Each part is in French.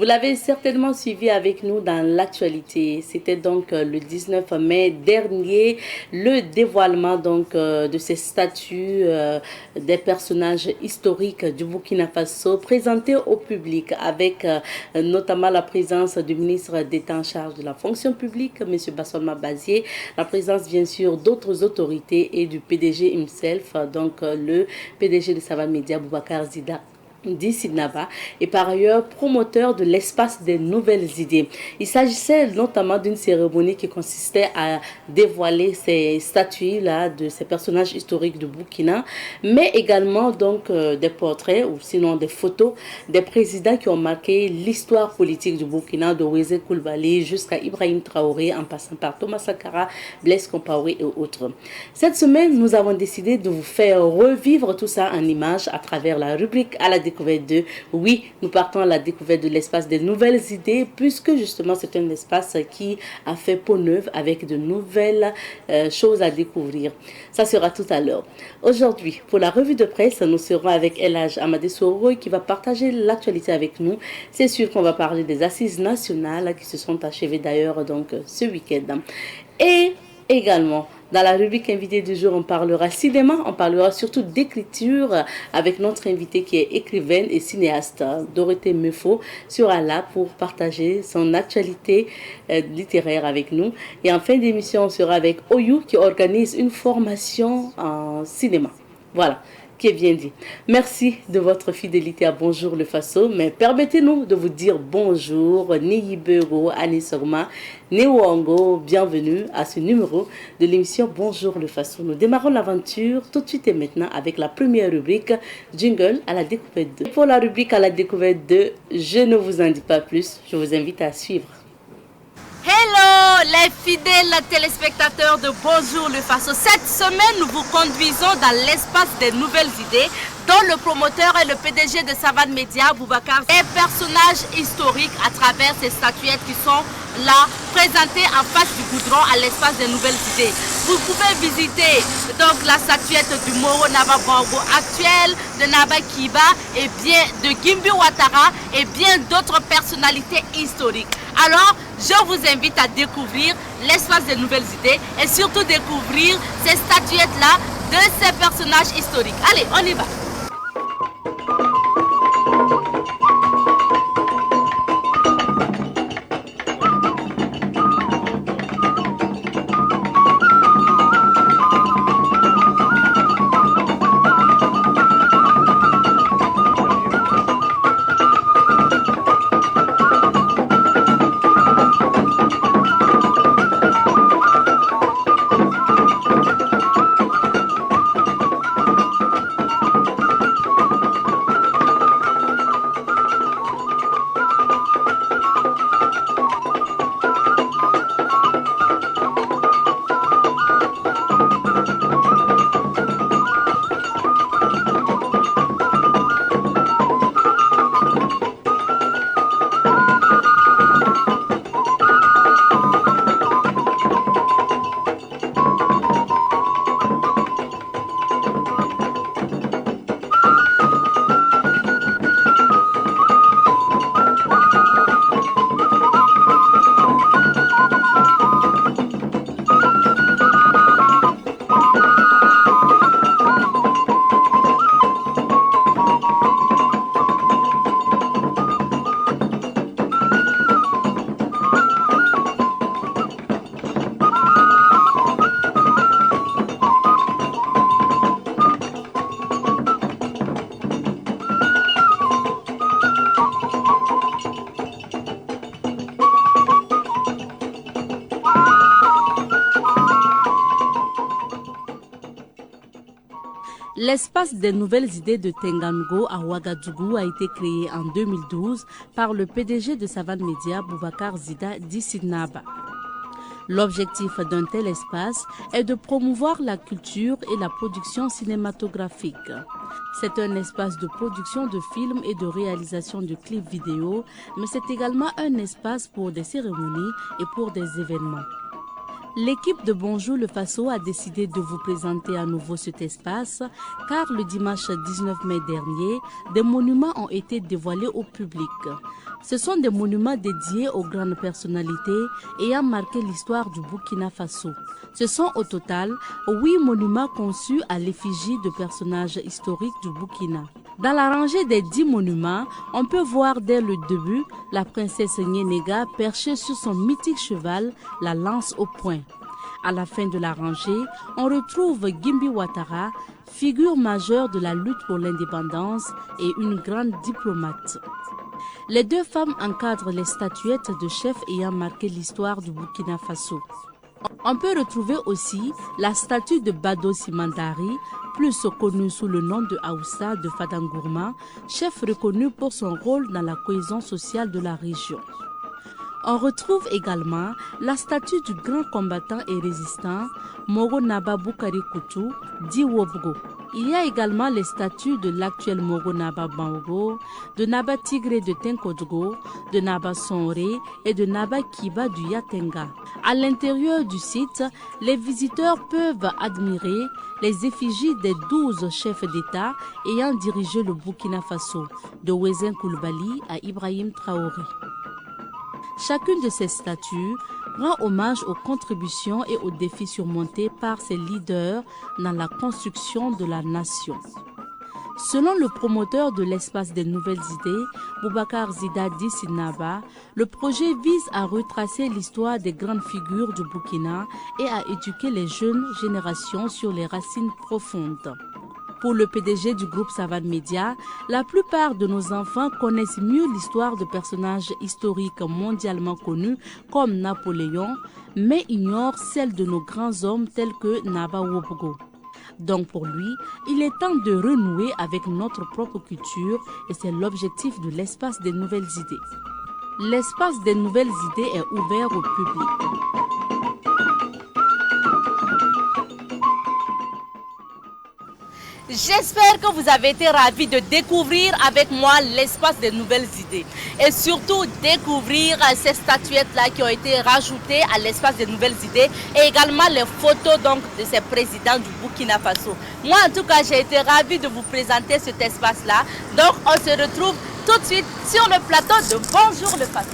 Vous l'avez certainement suivi avec nous dans l'actualité. C'était donc le 19 mai dernier, le dévoilement de ces statues des personnages historiques du Burkina Faso présentés au public avec notamment la présence du ministre d'État en charge de la fonction publique, M. Bassolma Bazier, la présence bien sûr d'autres autorités et du PDG himself, le PDG de Savan Media, Boubacar Sidnaba, et par ailleurs promoteur de l'espace des nouvelles idées. Il s'agissait notamment d'une cérémonie qui consistait à dévoiler ces statues-là de ces personnages historiques du Burkina, mais également des portraits ou sinon des photos des présidents qui ont marqué l'histoire politique du Burkina, de Wézé Coulibaly jusqu'à Ibrahim Traoré, en passant par Thomas Sankara, Blaise Compaoré et autres. Cette semaine, nous avons décidé de vous faire revivre tout ça en images à travers la rubrique à la découverte de. Oui, nous partons à la découverte de l'espace des nouvelles idées, puisque justement c'est un espace qui a fait peau neuve avec de nouvelles choses à découvrir. Ça sera tout à l'heure. Aujourd'hui, pour la revue de presse, nous serons avec El Hadj Amadé Soro qui va partager l'actualité avec nous. C'est sûr qu'on va parler des assises nationales qui se sont achevées d'ailleurs ce week-end. Et également, dans la rubrique invité du jour, on parlera cinéma, on parlera surtout d'écriture avec notre invitée qui est écrivaine et cinéaste, Dorothée Meufo, sera là pour partager son actualité littéraire avec nous. Et en fin d'émission, on sera avec Oyou qui organise une formation en cinéma. Voilà, qui est bien dit. Merci de votre fidélité à Bonjour le Faso, mais permettez-nous de vous dire bonjour, Niyibero, Anisorma, Newango, bienvenue à ce numéro de l'émission Bonjour le Faso. Nous démarrons l'aventure tout de suite et maintenant avec la première rubrique, Jingle à la découverte 2. Pour la rubrique à la découverte 2, je ne vous en dis pas plus, je vous invite à suivre. Hello les fidèles téléspectateurs de Bonjour le Faso. Cette semaine, nous vous conduisons dans l'espace des nouvelles idées dont le promoteur et le PDG de Savan Media, Boubacar, des personnages historiques à travers ces statuettes qui sont là, présentées en face du goudron à l'espace des nouvelles idées. Vous pouvez visiter donc la statuette du Moro Naba Bongo actuel, de Naba Kiba et bien de Gimbi Ouattara et bien d'autres personnalités historiques. Alors, je vous invite à découvrir l'espace des nouvelles idées et surtout découvrir ces statuettes-là de ces personnages historiques. Allez, on y va. L'espace des nouvelles idées de Tengango à Ouagadougou a été créé en 2012 par le PDG de Savan Media, Boubacar Sidnaba. L'objectif d'un tel espace est de promouvoir la culture et la production cinématographique. C'est un espace de production de films et de réalisation de clips vidéo, mais c'est également un espace pour des cérémonies et pour des événements. L'équipe de Bonjour le Faso a décidé de vous présenter à nouveau cet espace car le dimanche 19 mai dernier, des monuments ont été dévoilés au public. Ce sont des monuments dédiés aux grandes personnalités ayant marqué l'histoire du Burkina Faso. Ce sont au total 8 monuments conçus à l'effigie de personnages historiques du Burkina. Dans la rangée des 10 monuments, on peut voir dès le début la princesse Nyenega perchée sur son mythique cheval, la lance au poing. À la fin de la rangée, on retrouve Gimbi Ouattara, figure majeure de la lutte pour l'indépendance et une grande diplomate. Les 2 femmes encadrent les statuettes de chefs ayant marqué l'histoire du Burkina Faso. On peut retrouver aussi la statue de Bado Simandari, plus connu sous le nom de Aoussa de Fadangourma, chef reconnu pour son rôle dans la cohésion sociale de la région. On retrouve également la statue du grand combattant et résistant Moro Naba Boukari Koutou, dit Wobgo. Il y a également les statues de l'actuel Moro Naba Bango, de Naba Tigré de Tenkodgo, de Naba Sonré et de Naba Kiba du Yatenga. À l'intérieur du site, les visiteurs peuvent admirer les effigies des 12 chefs d'État ayant dirigé le Burkina Faso, de Wezen Koulibaly à Ibrahim Traoré. Chacune de ces statues rend hommage aux contributions et aux défis surmontés par ses leaders dans la construction de la nation. Selon le promoteur de l'espace des nouvelles idées, Boubacar Zida Dissinaba, le projet vise à retracer l'histoire des grandes figures du Burkina et à éduquer les jeunes générations sur les racines profondes. Pour le PDG du groupe Savane Média, la plupart de nos enfants connaissent mieux l'histoire de personnages historiques mondialement connus comme Napoléon, mais ignorent celle de nos grands hommes tels que Naba Wobgo. Donc pour lui, il est temps de renouer avec notre propre culture et c'est l'objectif de l'espace des nouvelles idées. L'espace des nouvelles idées est ouvert au public. J'espère que vous avez été ravis de découvrir avec moi l'espace des nouvelles idées et surtout découvrir ces statuettes-là qui ont été rajoutées à l'espace des nouvelles idées et également les photos donc de ces présidents du Burkina Faso. Moi en tout cas j'ai été ravie de vous présenter cet espace-là. Donc on se retrouve tout de suite sur le plateau de Bonjour le Faso.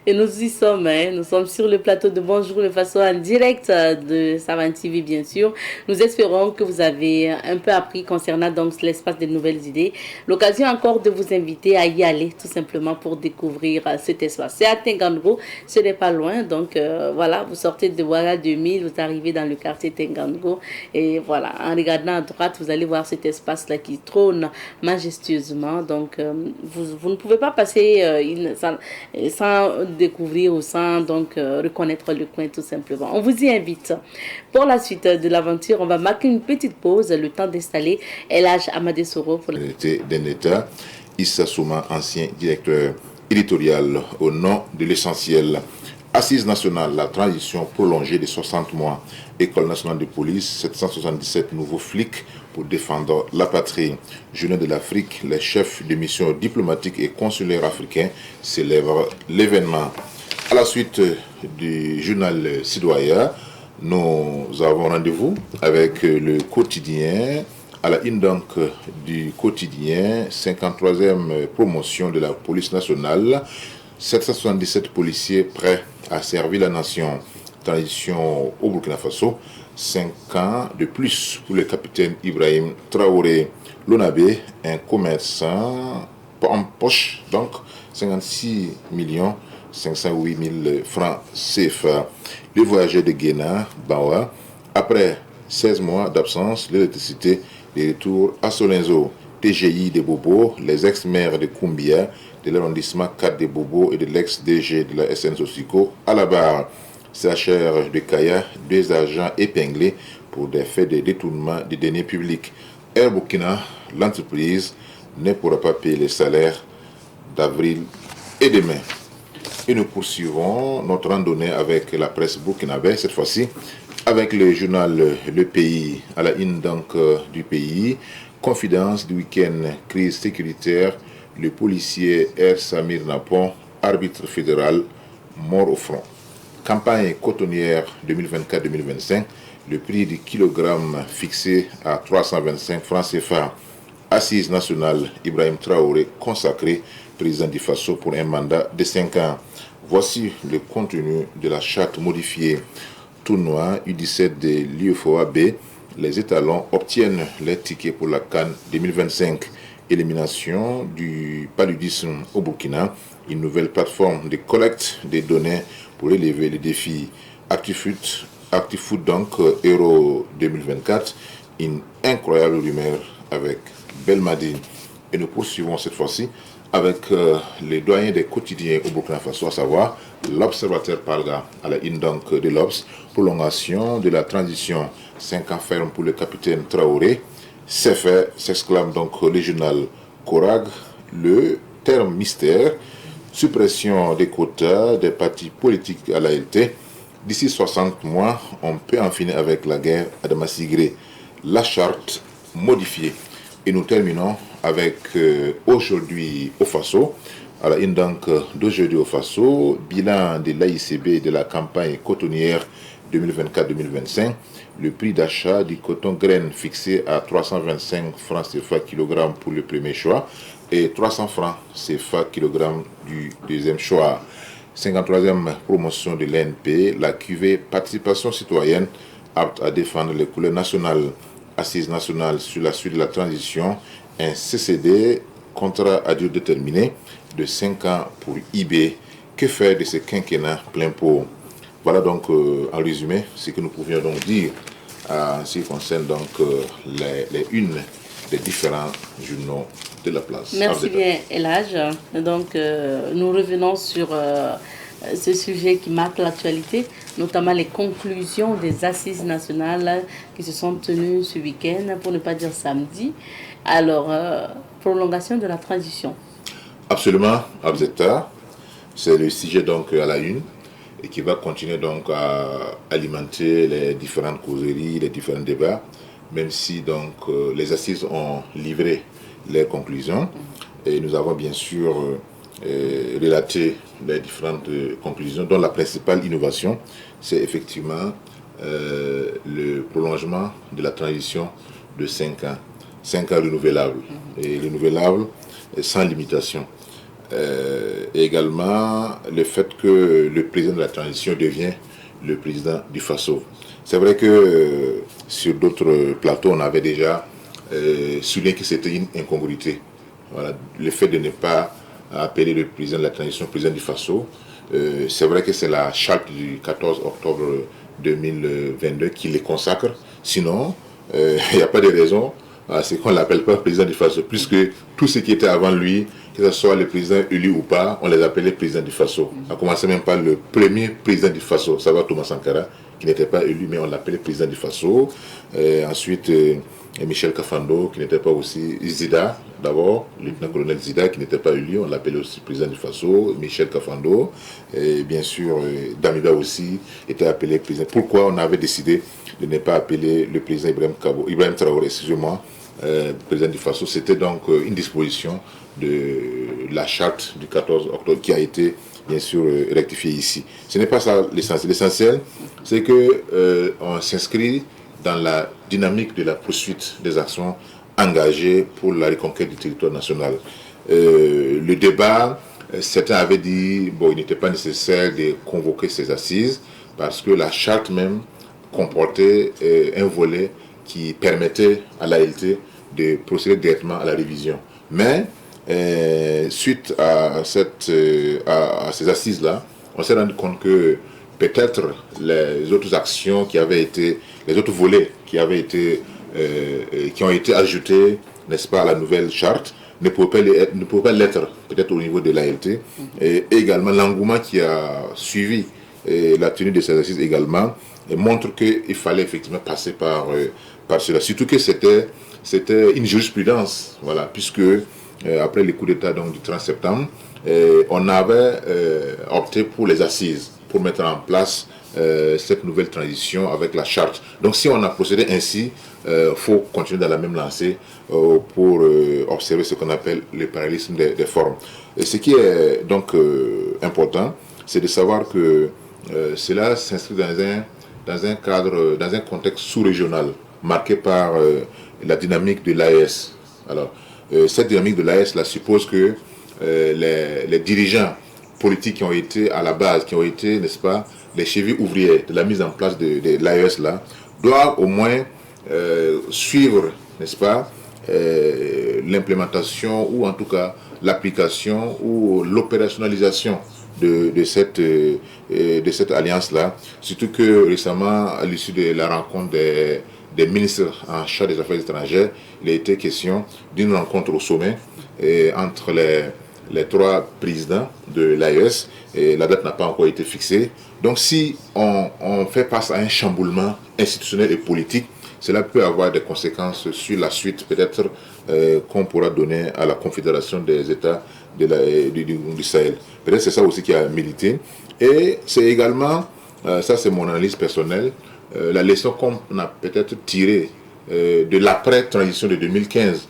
Et nous y sommes, nous sommes sur le plateau de Bonjour le Faso en direct de Savane TV bien sûr. Nous espérons que vous avez un peu appris concernant donc l'espace des nouvelles idées. L'occasion encore de vous inviter à y aller tout simplement pour découvrir cet espace. C'est à Tengango, ce n'est pas loin. Donc voilà, vous sortez de Ouaga 2000, vous arrivez dans le quartier Tengango. Et voilà, en regardant à droite, vous allez voir cet espace-là qui trône majestueusement. Donc vous ne pouvez pas passer sans découvrir ou sans donc reconnaître le coin tout simplement. On vous y invite. Pour la suite de l'aventure, on va marquer une petite pause, le temps d'installer El Hadj Amadé Soro pour d'un État. Issa Souma, ancien directeur éditorial au nom de l'essentiel. Assise nationale, la transition prolongée de 60 mois. École nationale de police, 777 nouveaux flics pour défendre la patrie. Journée de l'Afrique, les chefs de missions diplomatiques et consulaires africains célèbrent l'événement. À la suite du journal Citoyen, nous avons rendez-vous avec le quotidien. À la une donc du quotidien, 53e promotion de la police nationale, 777 policiers prêts à servir la nation. Transition au Burkina Faso, 5 ans de plus pour le capitaine Ibrahim Traoré. L'Onabé, un commerçant en poche, donc 56 508 000 francs CFA. Le voyageur de Guéna, Bawa, après 16 mois d'absence, l'électricité de retour à Solenzo. TGI de Bobo, les ex-maires de Koumbia, de l'arrondissement 4 de Bobo et de l'ex-DG de la SN Sosico à la barre. CHR de Kaya, 2 agents épinglés pour des faits de détournement des deniers publics. Air Burkina, l'entreprise ne pourra pas payer les salaires d'avril et de mai. Et nous poursuivons notre randonnée avec la presse burkinabé, cette fois-ci avec le journal Le Pays, à la une donc du pays. Confidence du week-end, crise sécuritaire, le policier R. Samir Napon, arbitre fédéral, mort au front. campagne cotonnière 2024-2025, le prix du kilogramme fixé à 325 francs CFA. Assise nationale, Ibrahim Traoré consacré président du FASO pour un mandat de 5 ans. Voici le contenu de la charte modifiée. Tournoi U17 de l'UFOA B, les étalons obtiennent les tickets pour la CAN 2025. Élimination du paludisme au Burkina, une nouvelle plateforme de collecte des données pour élever les défis. ActiFoot donc Euro 2024, une incroyable rumeur avec Belmadi. Et nous poursuivons cette fois-ci avec les doyens des quotidiens au Burkina Faso, à savoir l'Observateur Palga à la une donc de l'Obs, prolongation de la transition, 5 ans ferme pour le capitaine Traoré. C'est fait, s'exclame donc le journal Korag, le terme mystère, suppression des quotas des partis politiques à l'ALT. D'ici 60 mois, on peut en finir avec la guerre à Damassigré. La charte modifiée. Et nous terminons avec aujourd'hui au Faso, à la une donc d'aujourd'hui au Faso, bilan de l'AICB et de la campagne cotonnière 2024-2025. Le prix d'achat du coton graine fixé à 325 francs CFA kg pour le premier choix et 300 francs CFA kg du deuxième choix. 53e promotion de l'ANP, la cuvée participation citoyenne apte à défendre les couleurs nationales. Assise nationale sur la suite de la transition, un CCD, contrat à durée déterminée, de 5 ans pour IB. Que faire de ce quinquennat plein pot? Voilà donc en résumé ce que nous pouvions donc dire en ce qui concerne donc les unes des différents journaux de la place. Merci bien, Elage. Donc nous revenons sur ce sujet qui marque l'actualité, notamment les conclusions des assises nationales qui se sont tenues ce week-end, pour ne pas dire samedi. Alors, prolongation de la transition. Absolument, Abzeta. C'est le sujet donc à la une et qui va continuer donc à alimenter les différentes causeries, les différents débats, même si donc les assises ont livré leurs conclusions. Et nous avons bien sûr relaté les différentes conclusions, dont la principale innovation, c'est effectivement le prolongement de la transition de 5 ans. 5 ans renouvelables. Et renouvelables sans limitation. Et également le fait que le président de la transition devient le président du FASO. C'est vrai que sur d'autres plateaux, on avait déjà souligné que c'était une incongruité. Voilà, le fait de ne pas appeler le président de la transition président du FASO, c'est vrai que c'est la charte du 14 octobre 2022 qui les consacre. Sinon, il n'y a pas de raison à ce qu'on ne l'appelle pas président du FASO, puisque tout ce qui était avant lui, que ce soit le président élu ou pas, on les appelait président du FASO. À commencer même par le premier président du FASO, ça va Thomas Sankara, qui n'était pas élu, mais on l'appelait président du FASO. Ensuite, Michel Kafando, qui n'était pas aussi Zida, d'abord, le lieutenant-colonel Zida, qui n'était pas élu, on l'appelait aussi président du FASO, Michel Kafando, et bien sûr, Damiba aussi était appelé président. Pourquoi on avait décidé de ne pas appeler le président Ibrahim Traoré, excusez-moi, président du FASO? C'était donc une disposition de la charte du 14 octobre qui a été bien sûr rectifiée ici. Ce n'est pas ça l'essentiel. L'essentiel, c'est que on s'inscrit dans la dynamique de la poursuite des actions engagées pour la reconquête du territoire national. Le débat, certains avaient dit bon, il n'était pas nécessaire de convoquer ces assises parce que la charte même comportait un volet qui permettait à l'ALT de procéder directement à la révision. Mais suite à ces assises-là, on s'est rendu compte que peut-être les autres actions qui avaient été, les autres volets qui avaient été, qui ont été ajoutés, n'est-ce pas, à la nouvelle charte, ne pouvaient pas l'être, peut-être au niveau de l'ALT. Et également l'engouement qui a suivi la tenue de ces assises également montre qu'il fallait effectivement passer par cela. Surtout que c'était une jurisprudence, voilà, puisque après les coups d'État donc, du 30 septembre, on avait opté pour les assises, pour mettre en place cette nouvelle transition avec la charte. Donc si on a procédé ainsi, il faut continuer dans la même lancée pour observer ce qu'on appelle le parallélisme des formes. Et ce qui est donc important, c'est de savoir que cela s'inscrit dans un cadre, dans un contexte sous-régional marqué par la dynamique de l'AES. Alors, cette dynamique de l'AES là, suppose que les dirigeants politiques qui ont été à la base, qui ont été, n'est-ce pas, les chevilles ouvrières de la mise en place de l'AES là, doivent au moins suivre, n'est-ce pas, l'implémentation ou en tout cas l'application ou l'opérationnalisation de cette alliance-là. Surtout que récemment, à l'issue de la rencontre des ministres en charge des affaires étrangères, il a été question d'une rencontre au sommet entre les trois présidents de l'AES, et la date n'a pas encore été fixée. Donc si on fait face à un chamboulement institutionnel et politique, cela peut avoir des conséquences sur la suite, peut-être qu'on pourra donner à la Confédération des États du Sahel. Peut-être c'est ça aussi qui a milité. Et c'est également, ça c'est mon analyse personnelle, la leçon qu'on a peut-être tirée de l'après-transition de 2015.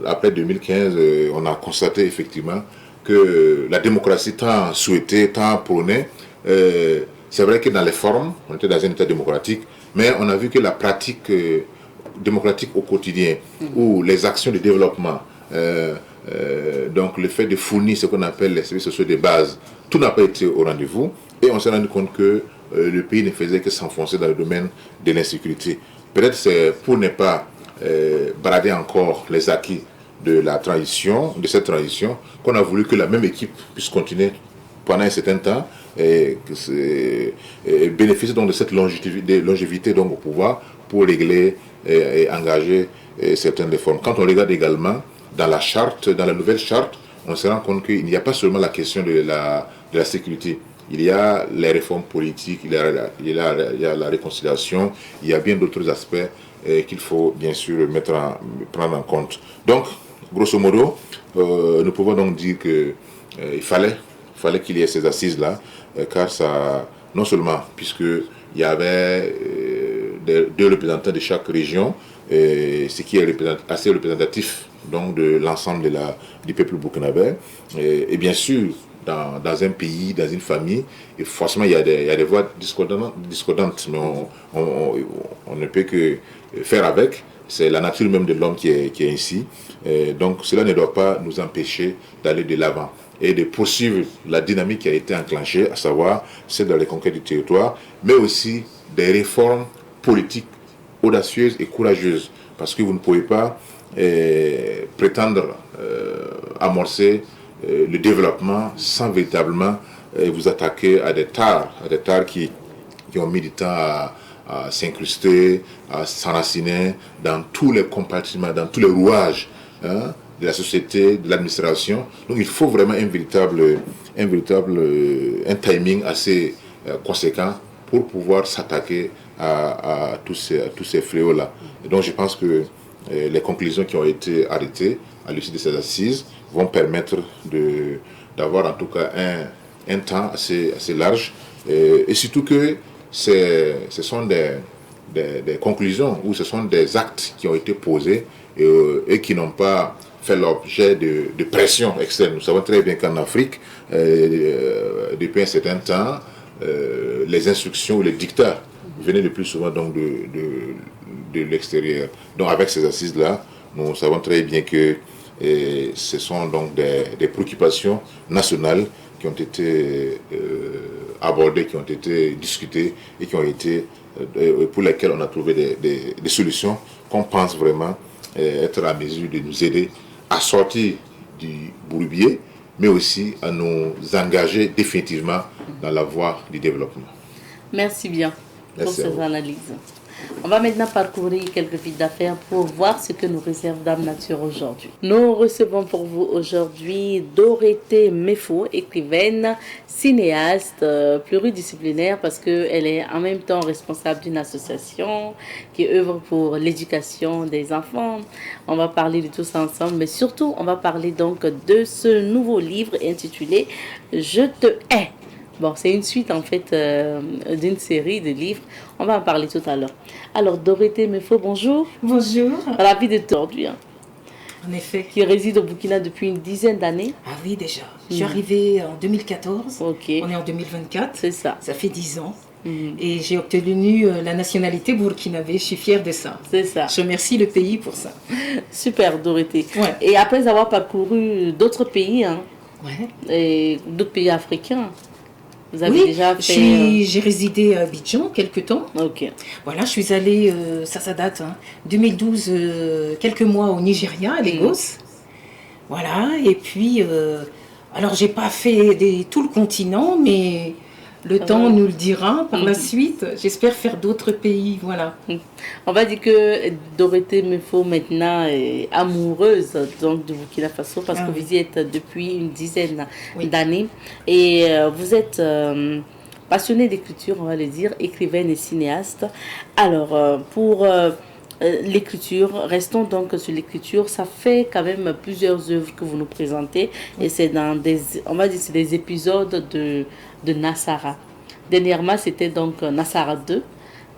Après 2015, on a constaté effectivement que la démocratie tant souhaitée, tant prônée, c'est vrai que dans les formes, on était dans un état démocratique, mais on a vu que la pratique démocratique au quotidien, ou les actions de développement, donc le fait de fournir ce qu'on appelle les services sociaux de base, tout n'a pas été au rendez-vous, et on s'est rendu compte que le pays ne faisait que s'enfoncer dans le domaine de l'insécurité. Peut-être c'est pour ne pas brader encore les acquis de cette transition, qu'on a voulu que la même équipe puisse continuer pendant un certain temps et bénéficier donc de cette longévité donc au pouvoir pour régler et engager certaines réformes. Quand on regarde également dans la charte, dans la nouvelle charte, on se rend compte qu'il n'y a pas seulement la question de la sécurité. Il y a les réformes politiques, il y a la réconciliation, il y a bien d'autres aspects qu'il faut bien sûr prendre en compte. Donc, grosso modo, nous pouvons donc dire qu'il fallait qu'il y ait ces assises-là, car ça, non seulement puisqu'il y avait deux représentants de chaque région, ce qui est assez représentatif donc, de l'ensemble du peuple burkinabé, et bien sûr, dans un pays, dans une famille, et forcément il y a des voix discordantes, mais on ne peut que faire avec. C'est la nature même de l'homme qui est ainsi. Donc cela ne doit pas nous empêcher d'aller de l'avant et de poursuivre la dynamique qui a été enclenchée, à savoir celle de la reconquête du territoire, mais aussi des réformes politiques audacieuses et courageuses. Parce que vous ne pouvez pas prétendre amorcer le développement sans véritablement vous attaquer à des tares qui ont mis du temps à s'incruster, à s'enraciner dans tous les compartiments, dans tous les rouages de la société, de l'administration. Donc il faut vraiment un timing assez conséquent pour pouvoir s'attaquer à tous ces fléaux-là. Et donc je pense que les conclusions qui ont été arrêtées à l'issue de ces assises vont permettre d'avoir en tout cas un temps assez large, et surtout que ce sont des conclusions ou ce sont des actes qui ont été posés et qui n'ont pas fait l'objet de pression externe. Nous savons très bien qu'en Afrique, depuis un certain temps, les instructions ou les dictats venaient le plus souvent donc de l'extérieur. Donc avec ces assises-là, nous savons très bien que ce sont donc des préoccupations nationales qui ont été abordées, qui ont été discutées et qui ont été pour lesquelles on a trouvé des solutions qu'on pense vraiment être à mesure de nous aider à sortir du bourbier, mais aussi à nous engager définitivement dans la voie du développement. Merci bien pour ces analyses. On va maintenant parcourir quelques vies d'affaires pour voir ce que nous réserve Dame Nature aujourd'hui. Nous recevons pour vous aujourd'hui Dorothée Mefo, écrivaine, cinéaste, pluridisciplinaire parce qu'elle est en même temps responsable d'une association qui œuvre pour l'éducation des enfants. On va parler de tout ça ensemble, mais surtout on va parler donc de ce nouveau livre intitulé « Je te hais ». Bon, c'est une suite en fait d'une série de livres. On va en parler tout à l'heure. Alors, Dorothée Mefo, bonjour. Bonjour. Ravie de t'aujourd'hui. En effet. qui réside au Burkina depuis une dizaine d'années. Ah oui, déjà. Je suis arrivée en 2014. Ok. On est en 2024. C'est ça. Ça fait 10 ans. Et j'ai obtenu la nationalité burkinabé. Je suis fière de ça. C'est ça. Je remercie le pays pour ça. Super, Dorothée. Ouais. Et après avoir parcouru d'autres pays, hein, Ouais. et d'autres pays africains, vous avez Oui, déjà fait... j'ai résidé à Abidjan quelque temps. Ok. Voilà, je suis allée, ça date, 2012, quelques mois au Nigeria, à Lagos. Voilà, et puis, alors j'ai pas fait tout le continent, mais le temps nous le dira par la suite. J'espère faire d'autres pays, voilà. On va dire que Dorothée Mefo maintenant est amoureuse donc, de Burkina Faso parce que vous y êtes depuis une dizaine d'années. Et vous êtes passionnée d'écriture, on va le dire, écrivaine et cinéaste. Alors, pour l'écriture, restons donc sur l'écriture. Ça fait quand même plusieurs œuvres que vous nous présentez. Et c'est dans des, on va dire, c'est des épisodes de Nassara. Dernièrement, c'était donc Nassara 2.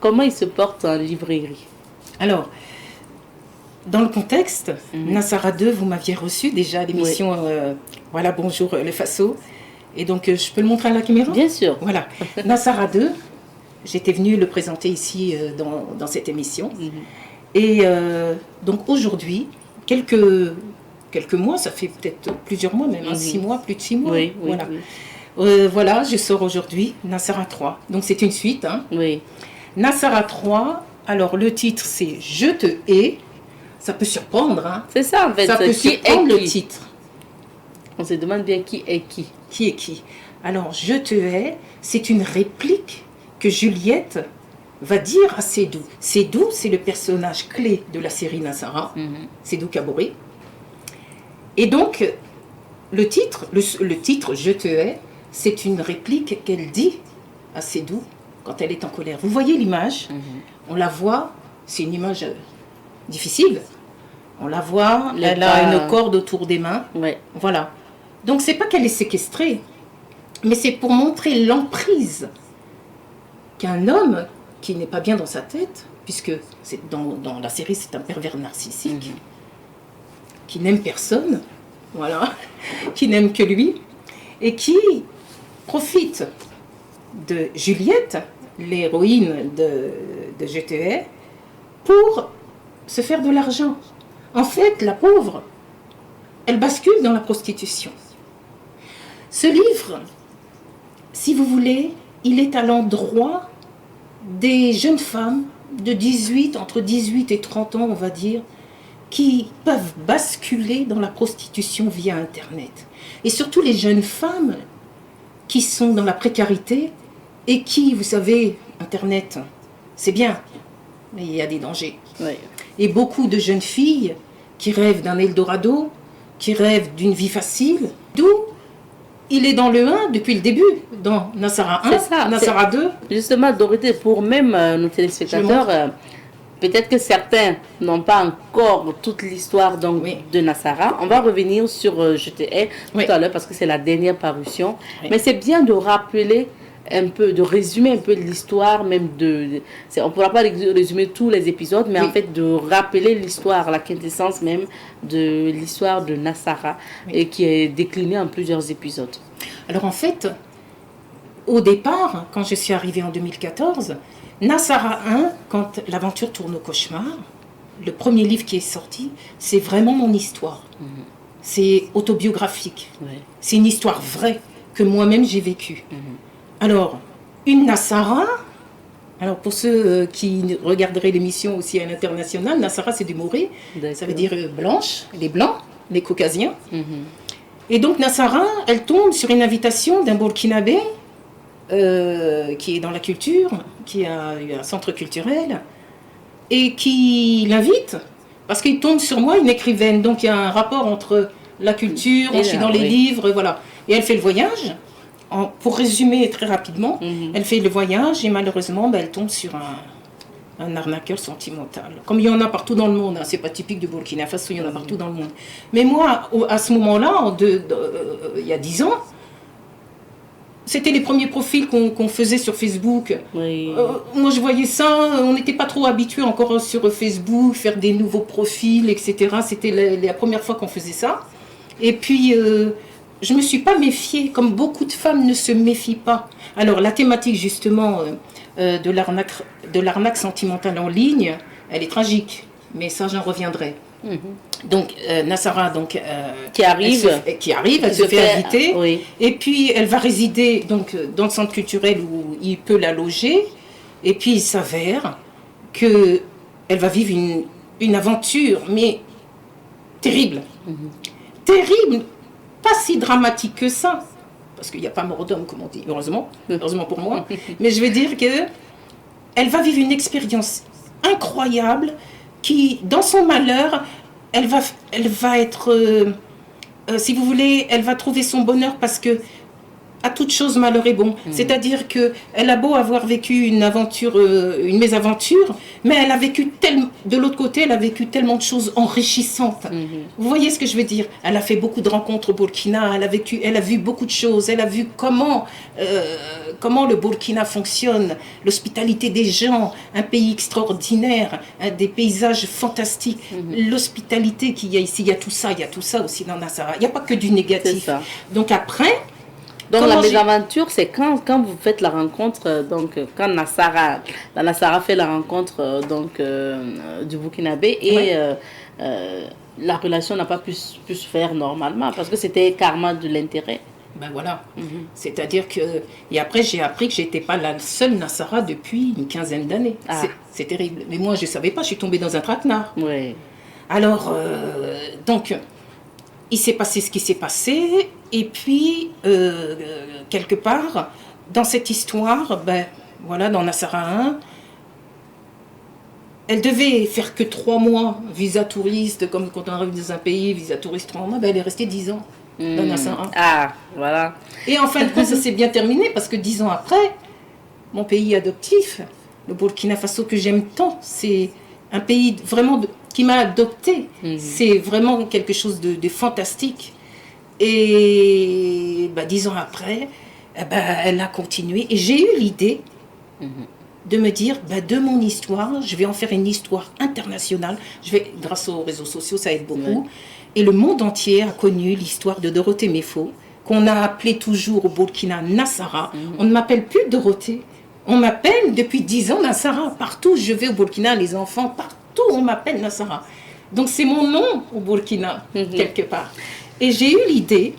Comment il se porte en librairie? Alors, dans le contexte, Nassara 2, vous m'aviez reçu déjà à l'émission voilà, Bonjour le Faso. Et donc, je peux le montrer à la caméra? Bien sûr. Voilà. Nassara 2, j'étais venue le présenter ici dans cette émission. Et donc, aujourd'hui, quelques mois, ça fait peut-être plusieurs mois, même 6 mois, plus de 6 mois. Oui, oui, voilà. oui. Voilà, je sors aujourd'hui Nassara 3. Donc, c'est une suite. Hein. Oui. Nassara 3, alors le titre c'est Je te hais. Ça peut surprendre, hein. C'est ça en fait. Ça peut Qui surprendre est le qui? titre. On se demande bien qui est qui. Qui est qui? Alors, Je te hais, c'est une réplique que Juliette va dire à Sédou. Sédou, c'est le personnage clé de la série Nassara, Sédou Kaboré. Et donc, le titre, Je te hais, c'est une réplique qu'elle dit à Sédou quand elle est en colère. Vous voyez l'image, on la voit, c'est une image difficile. On la voit, elle a une corde autour des mains. Ouais. Voilà. Donc, c'est pas qu'elle est séquestrée, mais c'est pour montrer l'emprise qu'un homme qui n'est pas bien dans sa tête, puisque dans la série, c'est un pervers narcissique, qui n'aime personne, voilà, qui n'aime que lui, et qui profite de Juliette, l'héroïne de Je te hais, pour se faire de l'argent. En fait, la pauvre, elle bascule dans la prostitution. Ce livre, si vous voulez, il est à l'endroit des jeunes femmes de entre 18 et 30 ans, on va dire, qui peuvent basculer dans la prostitution via Internet. Et surtout les jeunes femmes qui sont dans la précarité et qui, vous savez, Internet, c'est bien, mais il y a des dangers. Ouais. Et beaucoup de jeunes filles qui rêvent d'un Eldorado, qui rêvent d'une vie facile, d'où il est dans le 1 depuis le début, dans Nassara 1, ça, Nassara 2. Justement, Dorothée, pour même nos téléspectateurs, peut-être que certains n'ont pas encore toute l'histoire de Nassara. On va revenir sur Je te hais tout à l'heure parce que c'est la dernière parution. Oui. Mais c'est bien de rappeler un peu, de résumer un peu l'histoire, même on ne pourra pas résumer tous les épisodes, mais en fait de rappeler l'histoire, la quintessence même de l'histoire de Nassara, et qui est déclinée en plusieurs épisodes. Alors en fait, au départ, quand je suis arrivée en 2014, Nassara 1, quand l'aventure tourne au cauchemar, le premier livre qui est sorti, c'est vraiment mon histoire. C'est autobiographique. C'est une histoire vraie que moi-même j'ai vécue. Alors, une Nassara, alors pour ceux qui regarderaient l'émission aussi à l'international, Nassara c'est du Moré, ça veut dire blanche, les blancs, les caucasiens. Et donc Nassara, elle tombe sur une invitation d'un Burkinabé qui est dans la culture, qui a un centre culturel, et qui l'invite, parce qu'il tombe sur moi, une écrivaine, donc il y a un rapport entre la culture, je suis dans les livres, voilà. Et elle fait le voyage. Pour résumer très rapidement, elle fait le voyage et malheureusement, elle tombe sur un arnaqueur sentimental. Comme il y en a partout dans le monde, hein, c'est pas typique du Burkina Faso, il y en a partout dans le monde. Mais moi, à ce moment-là, il y a 10 ans, C'était les premiers profils qu'on faisait sur Facebook. Oui. Moi, je voyais ça, on n'était pas trop habitués encore sur Facebook, faire des nouveaux profils, etc. C'était la première fois qu'on faisait ça. Et puis, je ne me suis pas méfiée, comme beaucoup de femmes ne se méfient pas. Alors, la thématique, justement, de l'arnaque sentimentale en ligne, elle est tragique. Mais ça, j'en reviendrai. Donc, Nassara, donc, Qui arrive. Elle se fait inviter. Oui. Et puis, elle va résider donc, dans le centre culturel où il peut la loger. Et puis, il s'avère qu'elle va vivre une aventure, mais terrible. Terrible, pas si dramatique que ça. Parce qu'il n'y a pas mort d'homme, comme on dit, heureusement pour moi. Mais je vais dire qu'elle va vivre une expérience incroyable qui, dans son malheur, elle va être, si vous voulez, elle va trouver son bonheur parce que à toute chose malheur est bon. C'est-à-dire qu'elle a beau avoir vécu une aventure, une mésaventure, mais elle a vécu de l'autre côté, elle a vécu tellement de choses enrichissantes. Vous voyez ce que je veux dire? Elle a fait beaucoup de rencontres au Burkina, elle a vu beaucoup de choses, elle a vu comment le Burkina fonctionne, l'hospitalité des gens, un pays extraordinaire, des paysages fantastiques, l'hospitalité qu'il y a ici, il y a tout ça aussi dans Nassara. Il n'y a pas que du négatif. Donc après... Donc la mésaventure, c'est quand vous faites la rencontre, donc quand Nassara fait la rencontre du Burkinabé et la relation n'a pas pu se faire normalement parce que c'était carrément de l'intérêt. Ben voilà, c'est-à-dire que... Et après, j'ai appris que je n'étais pas la seule Nassara depuis une quinzaine d'années. C'est terrible. Mais moi, je ne savais pas, je suis tombée dans un traquenard. Oui. Alors, donc... Il s'est passé ce qui s'est passé, et puis, quelque part, dans cette histoire, dans Nassara 1, elle devait faire que 3 mois, visa touriste, comme quand on arrive dans un pays, visa touriste 3 mois, elle est restée 10 ans dans Nassara 1. Ah, voilà. Et en fin de compte, ça s'est bien terminé, parce que 10 ans après, mon pays adoptif, le Burkina Faso que j'aime tant, c'est un pays vraiment... qui m'a adoptée. C'est vraiment quelque chose de fantastique. Et 10 ans après, elle a continué. Et j'ai eu l'idée de me dire, de mon histoire, je vais en faire une histoire internationale. Grâce aux réseaux sociaux, ça aide beaucoup. Oui. Et le monde entier a connu l'histoire de Dorothée Mefo, qu'on a appelée toujours au Burkina Nassara. On ne m'appelle plus Dorothée. On m'appelle depuis 10 ans Nassara. Partout où je vais au Burkina, les enfants, partout on m'appelle Nassara. Donc c'est mon nom au Burkina, quelque part. Et j'ai eu l'idée.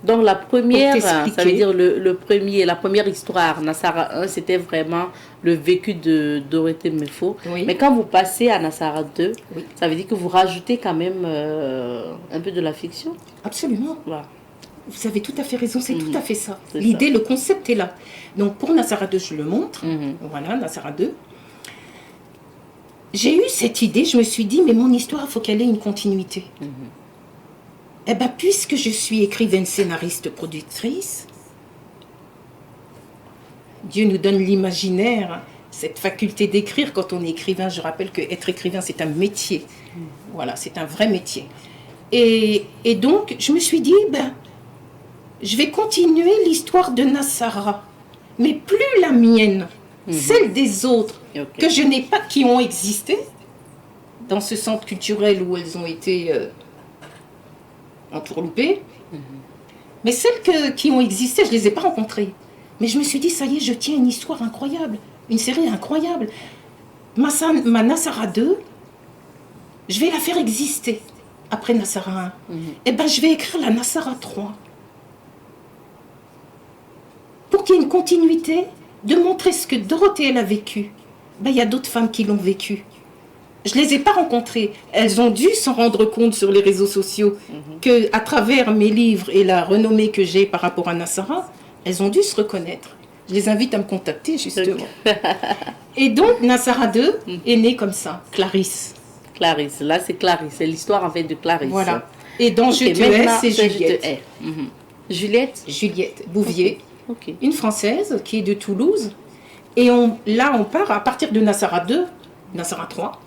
Donc la première, ça veut dire la première histoire, Nassara 1, c'était vraiment le vécu de Dorothée Mefo. Oui. Mais quand vous passez à Nassara 2, ça veut dire que vous rajoutez quand même un peu de la fiction. Absolument. Voilà. Vous avez tout à fait raison, c'est tout à fait ça. L'idée, le concept est là. Donc pour Nassara 2, je le montre. Voilà, Nassara 2. J'ai eu cette idée, je me suis dit, mais mon histoire, il faut qu'elle ait une continuité. Puisque je suis écrivaine, scénariste, productrice, Dieu nous donne l'imaginaire, cette faculté d'écrire quand on est écrivain. Je rappelle qu'être écrivain, c'est un métier. Voilà, c'est un vrai métier. Et donc, je me suis dit, je vais continuer l'histoire de Nassara, mais plus la mienne, celle des autres, que je n'ai pas, qui ont existé dans ce centre culturel où elles ont été entourloupées. Mais celles qui ont existé, je ne les ai pas rencontrées. Mais je me suis dit, ça y est, je tiens une histoire incroyable, une série incroyable. Ma Nassara 2, je vais la faire exister après Nassara 1. Je vais écrire la Nassara 3. Pour qu'il y ait une continuité, de montrer ce que Dorothée elle a vécu. Il y a d'autres femmes qui l'ont vécu. Je ne les ai pas rencontrées. Elles ont dû s'en rendre compte sur les réseaux sociaux qu'à travers mes livres et la renommée que j'ai par rapport à Nassara, elles ont dû se reconnaître. Je les invite à me contacter, justement. Et donc, Nassara 2 est née comme ça, Clarisse. Clarisse, là c'est Clarisse, c'est l'histoire en fait de Clarisse. Voilà. Et dans Je te hais, c'est Juliette. Juliette Bouvier. Une Française qui est de Toulouse. Et on part à partir de Nassara 2, Nassara 3.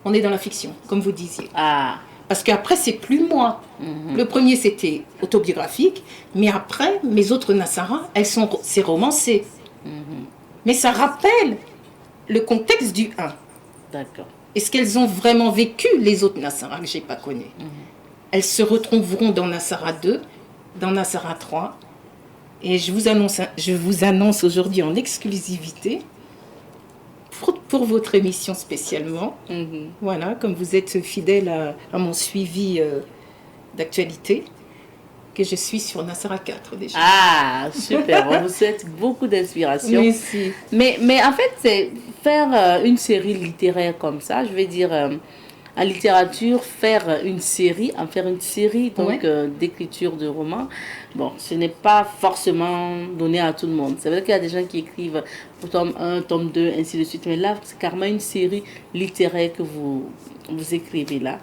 On est dans la fiction, comme vous disiez. Parce qu'après, c'est plus moi. Le premier, c'était autobiographique, mais après, mes autres Nassara, c'est romancé. Mais ça rappelle le contexte du 1. D'accord. Est-ce qu'elles ont vraiment vécu les autres Nassara que je n'ai pas connues? Elles se retrouveront dans Nassara 2, dans Nassara 3. Et je vous annonce aujourd'hui en exclusivité, pour votre émission spécialement, voilà, comme vous êtes fidèle à mon suivi d'actualité, que je suis sur Nassara 4 déjà. Ah, super. On vous souhaite beaucoup d'inspiration. Merci. Mais en fait, c'est faire une série littéraire comme ça, je vais dire, en littérature, faire une série donc, d'écriture de romans, bon, ce n'est pas forcément donné à tout le monde. C'est vrai qu'il y a des gens qui écrivent pour tome 1, tome 2, ainsi de suite. Mais là, c'est carrément une série littéraire que vous écrivez là.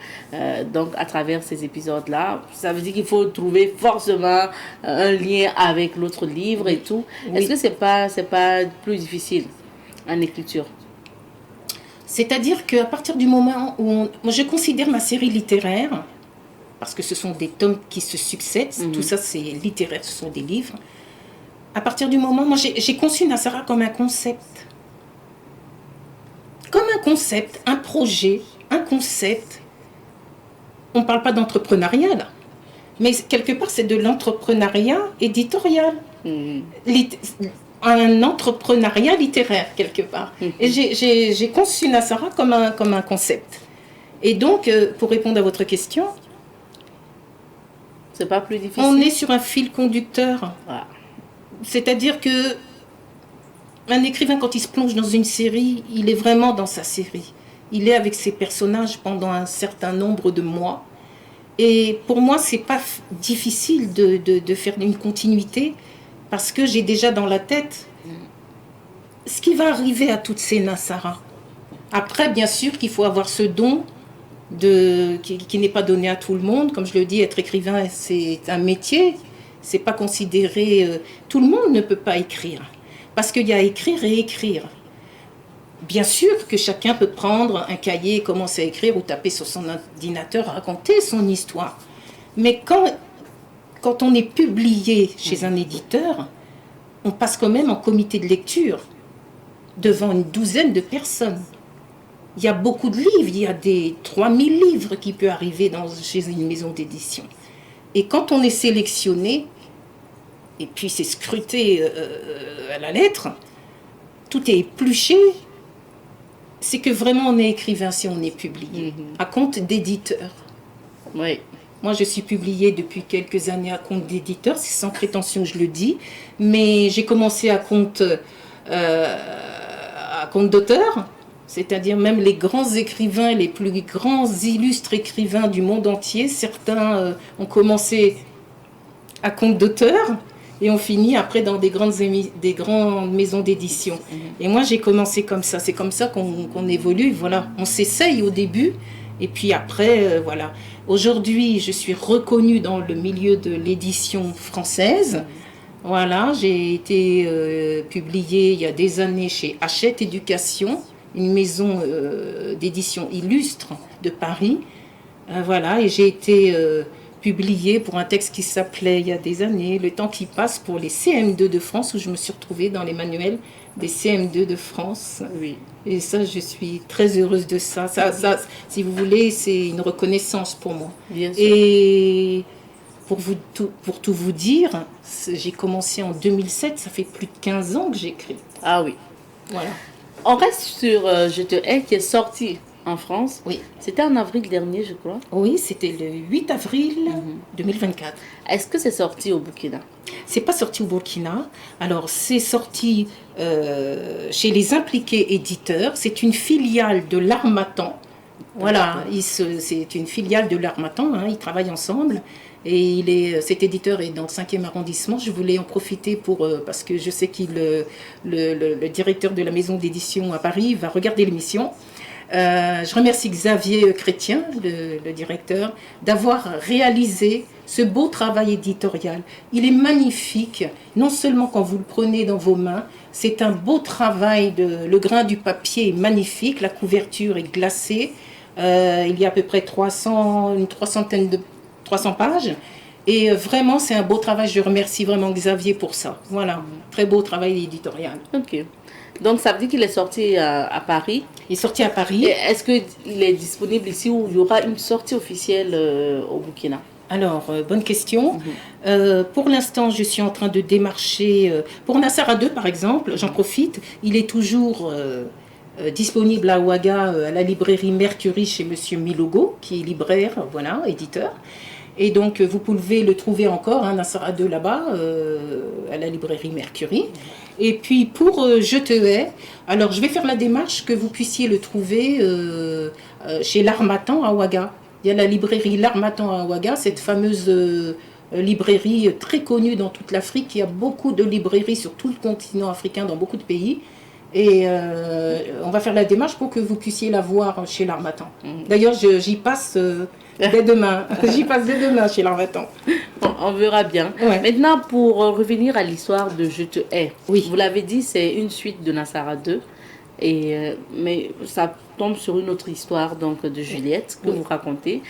Donc, à travers ces épisodes-là, ça veut dire qu'il faut trouver forcément un lien avec l'autre livre et tout. Oui. Est-ce que c'est pas plus difficile en écriture? C'est-à-dire qu'à partir du moment où moi je considère ma série littéraire, parce que ce sont des tomes qui se succèdent, tout ça c'est littéraire, ce sont des livres. À partir du moment, moi j'ai conçu Nassara comme un concept. Comme un concept, un projet, un concept. On ne parle pas d'entrepreneuriat là, mais quelque part c'est de l'entrepreneuriat éditorial. Un entrepreneuriat littéraire quelque part. Et j'ai conçu Nassara comme un concept. Et donc, pour répondre à votre question, c'est pas plus difficile. On est sur un fil conducteur. Voilà. C'est-à-dire que un écrivain, quand il se plonge dans une série, il est vraiment dans sa série. Il est avec ses personnages pendant un certain nombre de mois. Et pour moi, c'est pas difficile de faire une continuité, parce que j'ai déjà dans la tête ce qui va arriver à toutes ces Nassara. Après, bien sûr qu'il faut avoir ce don qui n'est pas donné à tout le monde. Comme je le dis, être écrivain, c'est un métier. C'est pas considéré... tout le monde ne peut pas écrire. Parce qu'il y a écrire et écrire. Bien sûr que chacun peut prendre un cahier, commencer à écrire ou taper sur son ordinateur, raconter son histoire. Mais quand on est publié chez un éditeur, on passe quand même en comité de lecture devant une douzaine de personnes. Il y a beaucoup de livres, il y a des 3000 livres qui peuvent arriver chez une maison d'édition. Et quand on est sélectionné, et puis c'est scruté à la lettre, tout est épluché, c'est que vraiment on est écrivain si on est publié, à compte d'éditeur. Oui. Moi, je suis publiée depuis quelques années à compte d'éditeur, c'est sans prétention, je le dis, mais j'ai commencé à compte d'auteur, c'est-à-dire même les grands écrivains, les plus grands illustres écrivains du monde entier, certains ont commencé à compte d'auteur et ont fini après dans des grandes maisons d'édition. Et moi, j'ai commencé comme ça, c'est comme ça qu'on évolue, voilà, on s'essaye au début, et puis après, voilà. Aujourd'hui, je suis reconnue dans le milieu de l'édition française. Voilà, j'ai été publiée il y a des années chez Hachette Éducation, une maison d'édition illustre de Paris. Voilà, et j'ai été publiée pour un texte qui s'appelait il y a des années « Le temps qui passe » pour les CM2 de France, où je me suis retrouvée dans les manuels des CM2 de France. Oui. Et ça, je suis très heureuse de ça. Ça, si vous voulez, c'est une reconnaissance pour moi. Bien sûr. Et pour tout vous dire, j'ai commencé en 2007, ça fait plus de 15 ans que j'écris. Ah oui. Voilà. On reste sur Je te hais qui est sorti en France. Oui. C'était en avril dernier, je crois. Oui, c'était le 8 avril 2024. Est-ce que c'est sorti au Burkina? C'est pas sorti au Burkina. Alors, c'est sorti chez les impliqués éditeurs. C'est une filiale de l'Harmattan. Voilà, c'est une filiale de l'Harmattan. Ils travaillent ensemble. Et cet éditeur est dans le 5e arrondissement. Je voulais en profiter parce que je sais qu'il le directeur de la maison d'édition à Paris va regarder l'émission. Je remercie Xavier Chrétien, le directeur, d'avoir réalisé ce beau travail éditorial. Il est magnifique, non seulement quand vous le prenez dans vos mains, c'est un beau travail, le grain du papier est magnifique, la couverture est glacée. Il y a à peu près 300 pages. Et vraiment, c'est un beau travail. Je remercie vraiment Xavier pour ça. Voilà, très beau travail éditorial. Ok. Donc, ça veut dire qu'il est sorti à Paris. Il est sorti à Paris. Est-ce qu'il est disponible ici ou il y aura une sortie officielle au Burkina? Alors, bonne question. Pour l'instant, je suis en train de démarcher. Pour Nassara 2, par exemple, j'en profite. Il est toujours disponible à Ouaga, à la librairie Mercury, chez Monsieur Milogo, qui est libraire, voilà, éditeur. Et donc, vous pouvez le trouver encore, Nassara 2 là-bas, à la librairie Mercury. Et puis, pour Je te hais, alors je vais faire la démarche que vous puissiez le trouver chez l'Harmattan à Ouaga. Il y a la librairie L'Harmattan à Ouaga, cette fameuse librairie très connue dans toute l'Afrique. Il y a beaucoup de librairies sur tout le continent africain, dans beaucoup de pays. Et on va faire la démarche pour que vous puissiez la voir chez l'Harmattan. D'ailleurs, j'y passe dès demain. J'y passe dès demain chez l'Harmattan. Bon, on verra bien. Ouais. Maintenant, pour revenir à l'histoire de Je te hais, Oui. vous l'avez dit, c'est une suite de Nassara 2. Mais ça tombe sur une autre histoire donc, de Juliette que vous racontez.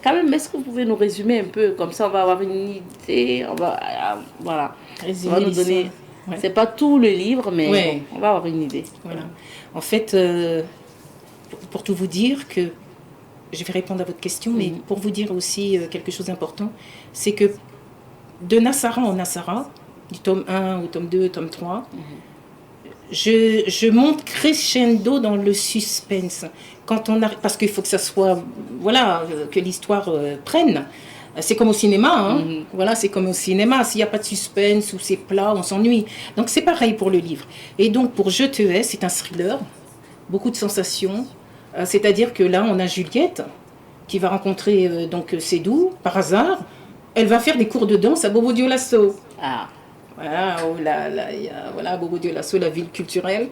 Quand même, est-ce que vous pouvez nous résumer un peu? Comme ça, on va avoir une idée. Voilà. On va nous donner... Ouais. C'est pas tout le livre, mais Ouais. bon, on va avoir une idée. Voilà. En fait, pour tout vous dire que je vais répondre à votre question, mais pour vous dire aussi quelque chose d'important, c'est que de Nassara en Nassara, du tome 1 au tome 2, tome 3, je monte crescendo dans le suspense. Quand on arrive, parce qu'il faut que ça soit, voilà, que l'histoire prenne. C'est comme au cinéma, Voilà, c'est comme au cinéma. S'il n'y a pas de suspense ou c'est plat, on s'ennuie. Donc c'est pareil pour le livre. Et donc pour Je te hais, c'est un thriller, beaucoup de sensations. C'est-à-dire que là, on a Juliette qui va rencontrer donc Sédou par hasard. Elle va faire des cours de danse à Bobo Dioulasso. Ah. Voilà, voilà, Bobo Dioulasso, la ville culturelle.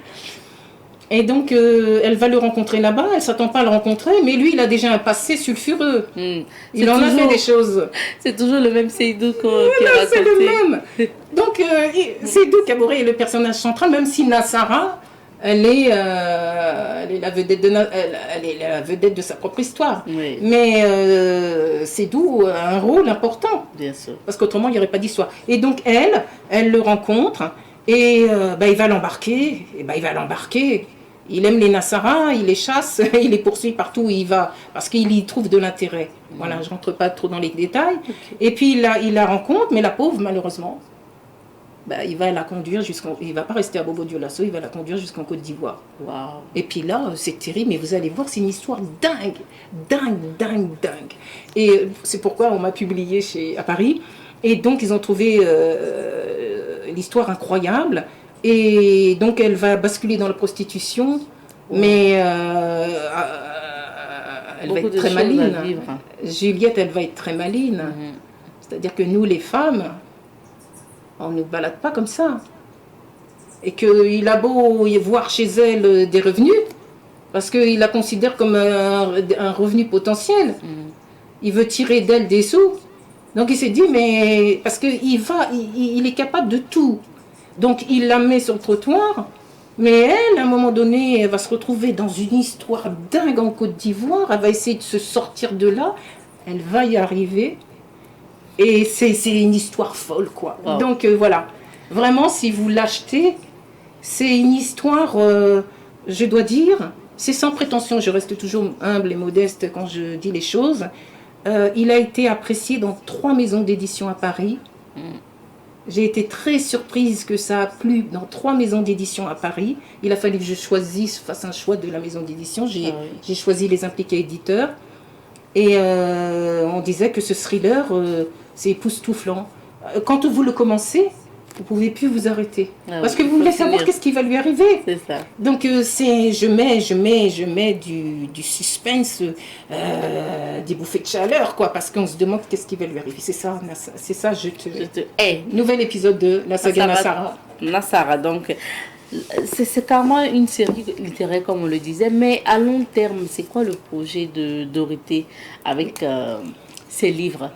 Et donc, elle va le rencontrer là-bas, elle ne s'attend pas à le rencontrer, mais lui, il a déjà un passé sulfureux. Il en a fait des choses. C'est toujours le même Seydou qui a c'est le même. Donc, Seydou Kaboré est le personnage central, même si Nassara, elle est la vedette de sa propre histoire. Oui. Mais Seydou a un rôle important. Bien sûr. Parce qu'autrement, il n'y aurait pas d'histoire. Et donc, elle le rencontre, et il va l'embarquer. Et il va l'embarquer. Il aime les Nassara, il les chasse, il les poursuit partout où il va, parce qu'il y trouve de l'intérêt. Voilà, je ne rentre pas trop dans les détails. Okay. Et puis il la rencontre, mais la pauvre, malheureusement, il va la conduire il ne va pas rester à Bobo Dioulasso, il va la conduire jusqu'en Côte d'Ivoire. Wow. Et puis là, c'est terrible, mais vous allez voir, c'est une histoire dingue. Et c'est pourquoi on m'a publié à Paris. Et donc, ils ont trouvé l'histoire incroyable. Et donc, elle va basculer dans la prostitution, mais elle va être très maline. Juliette, elle va être très maline. C'est-à-dire que nous, les femmes, on ne nous balade pas comme ça. Et qu'il a beau y voir chez elle des revenus, parce qu'il la considère comme un revenu potentiel. Il veut tirer d'elle des sous. Donc, il s'est dit, mais... Parce qu'il il est capable de tout. Donc, il la met sur le trottoir, mais elle, à un moment donné, elle va se retrouver dans une histoire dingue en Côte d'Ivoire, elle va essayer de se sortir de là, elle va y arriver, et c'est une histoire folle, quoi. Wow. Donc, voilà. Vraiment, si vous l'achetez, c'est une histoire, je dois dire, c'est sans prétention, je reste toujours humble et modeste quand je dis les choses. Il a été apprécié dans 3 maisons d'édition à Paris. J'ai été très surprise que ça a plu dans 3 maisons d'édition à Paris. Il a fallu que je fasse un choix de la maison d'édition. J'ai choisi Les Impliqués Éditeurs. Et on disait que ce thriller, c'est époustouflant. Quand vous le commencez, vous ne pouvez plus vous arrêter. Parce que vous voulez savoir qu'est-ce qui va lui arriver. C'est ça. Donc, je mets du suspense, des bouffées de chaleur, quoi, parce qu'on se demande qu'est-ce qui va lui arriver. C'est ça, je te hais. Nouvel épisode de la saga Nassara. Nassara, donc, c'est carrément une série littéraire, comme on le disait, mais à long terme, c'est quoi le projet de Dorothée avec ses livres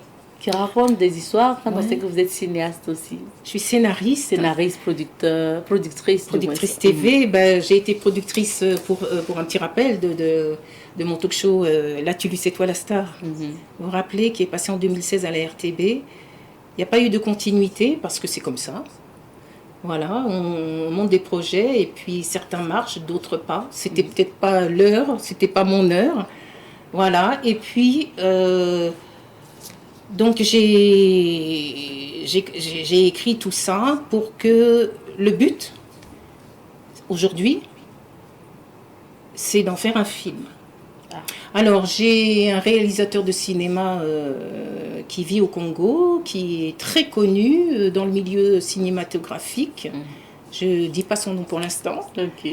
qui raconte des histoires. On Ouais. sait que vous êtes cinéaste aussi. Je suis scénariste. Scénariste, productrice. du moins. Productrice TV, ben, j'ai été productrice pour un petit rappel de mon talk show Là tu lui c'est toi la star. Mhm. Vous vous rappelez, qui est passé en 2016 à la RTB. Il n'y a pas eu de continuité parce que c'est comme ça. Voilà, on monte des projets et puis certains marchent, d'autres pas. C'était peut-être pas l'heure, c'était pas mon heure. Voilà, et puis donc j'ai écrit tout ça pour que le but aujourd'hui, c'est d'en faire un film. Alors, j'ai un réalisateur de cinéma qui vit au Congo, qui est très connu dans le milieu cinématographique. Je ne dis pas son nom pour l'instant. Ok.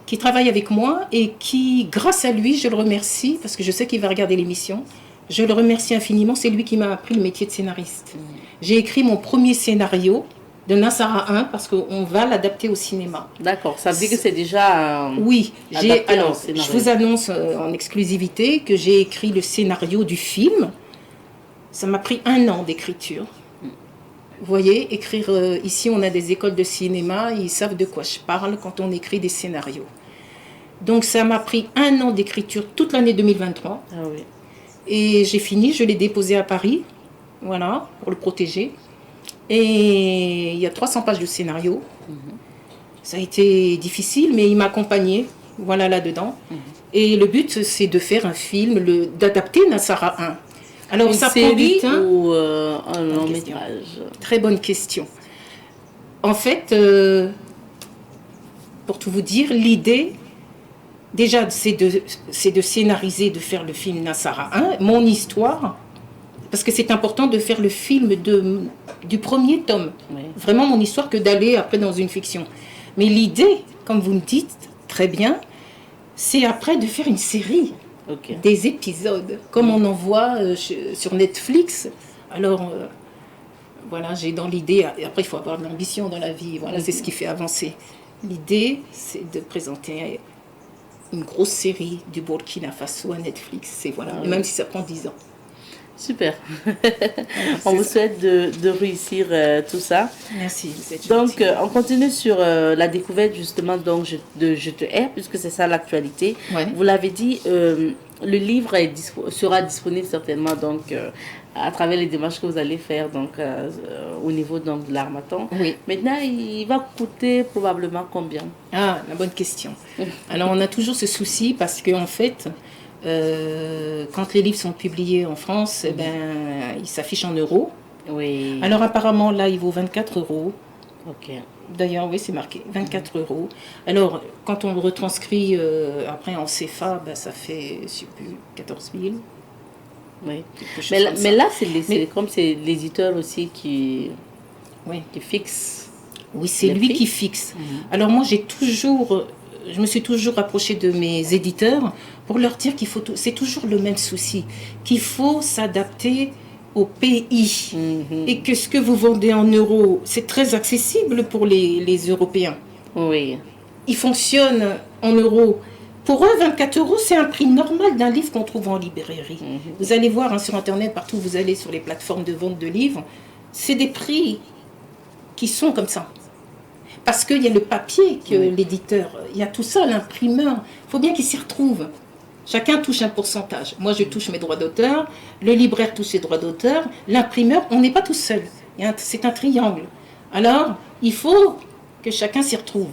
Qui travaille avec moi et qui, grâce à lui, je le remercie, parce que je sais qu'il va regarder l'émission, je le remercie infiniment. C'est lui qui m'a appris le métier de scénariste. J'ai écrit mon premier scénario de Nassara 1 parce qu'on va l'adapter au cinéma. D'accord, ça veut dire que c'est déjà... Oui, adapté en alors scénario. je vous annonce en exclusivité que j'ai écrit le scénario du film. Ça m'a pris 1 an d'écriture. Vous voyez, écrire ici, on a des écoles de cinéma, ils savent de quoi je parle quand on écrit des scénarios. Donc ça m'a pris 1 an d'écriture toute l'année 2023. Ah oui. Et j'ai fini, je l'ai déposé à Paris, voilà, pour le protéger. Et il y a 300 pages de scénario. Ça a été difficile, mais il m'a accompagné, voilà, là-dedans. Et le but, c'est de faire un film, d'adapter Nassara 1. Alors, Une ça prend série vite, hein. ou un long Bonne question. métrage? Très bonne question. En fait, pour tout vous dire, l'idée, déjà, c'est de scénariser, de faire le film Nassara 1, mon histoire, parce que c'est important de faire le film du premier tome. Oui. Vraiment mon histoire que d'aller après dans une fiction. Mais l'idée, comme vous me dites très bien, c'est après de faire une série, Ok. des épisodes, comme on en voit sur Netflix. Alors, voilà, j'ai dans l'idée, après il faut avoir de l'ambition dans la vie, voilà, c'est ce qui fait avancer. L'idée, c'est de présenter une grosse série du Burkina Faso à Netflix, c'est voilà, Ah oui. même si ça prend 10 ans. Super. On vous souhaite de réussir tout ça. Merci, vous êtes Donc, gentil. on continue sur la découverte justement donc, de Je te hais, puisque c'est ça l'actualité. Ouais. Vous l'avez dit, le livre sera disponible certainement donc, à travers les démarches que vous allez faire donc, au niveau donc, de l'Harmattan. Oui. Maintenant, il va coûter probablement combien? Ah, la bonne question. Alors, on a toujours ce souci parce qu'en fait, quand les livres sont publiés en France, eh ben, ils s'affichent en euros. Oui. Alors, apparemment, là, il vaut 24 euros. Ok. D'ailleurs, oui, c'est marqué 24 euros. Alors, quand on le retranscrit après en CFA, ben, ça fait, je sais plus, 14 000. Oui. quelque chose Mais, comme ça. mais là, c'est Mais- comme c'est l'éditeur aussi qui Oui. fixe. Oui, c'est Les lui prix. qui fixe. Alors moi, je me suis toujours rapprochée de mes éditeurs pour leur dire qu'il faut, c'est toujours le même souci, qu'il faut s'adapter au pays et que ce que vous vendez en euros, c'est très accessible pour les Européens. Oui. Ils fonctionnent en euros. Pour eux, 24 euros, c'est un prix normal d'un livre qu'on trouve en librairie. Vous allez voir hein, sur Internet, partout où vous allez sur les plateformes de vente de livres, c'est des prix qui sont comme ça. Parce qu'il y a le papier que l'éditeur, il y a tout ça, l'imprimeur, il faut bien qu'il s'y retrouve. Chacun touche un pourcentage. Moi, je touche mes droits d'auteur, le libraire touche ses droits d'auteur, l'imprimeur, on n'est pas tout seul. C'est un triangle. Alors, il faut que chacun s'y retrouve.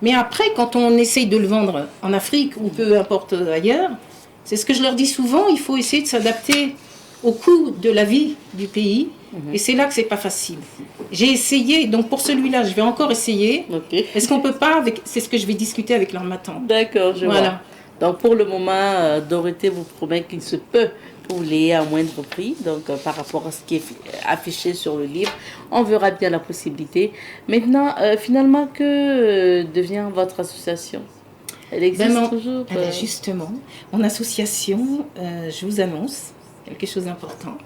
Mais après, quand on essaye de le vendre en Afrique ou peu importe ailleurs, c'est ce que je leur dis souvent, il faut essayer de s'adapter au coût de la vie du pays. Et c'est là que c'est pas facile. J'ai essayé, donc pour celui-là, je vais encore essayer. Ok. Est-ce qu'on peut pas, c'est ce que je vais discuter avec l'Harmattan. D'accord, je Voilà. vois. Donc pour le moment, Dorothée vous promet qu'il se peut que vous l'ayez à moindre prix. Donc par rapport à ce qui est affiché sur le livre, on verra bien la possibilité. Maintenant, finalement, que devient votre association? Elle existe toujours Eh ben, justement, mon association, je vous annonce quelque chose d'important,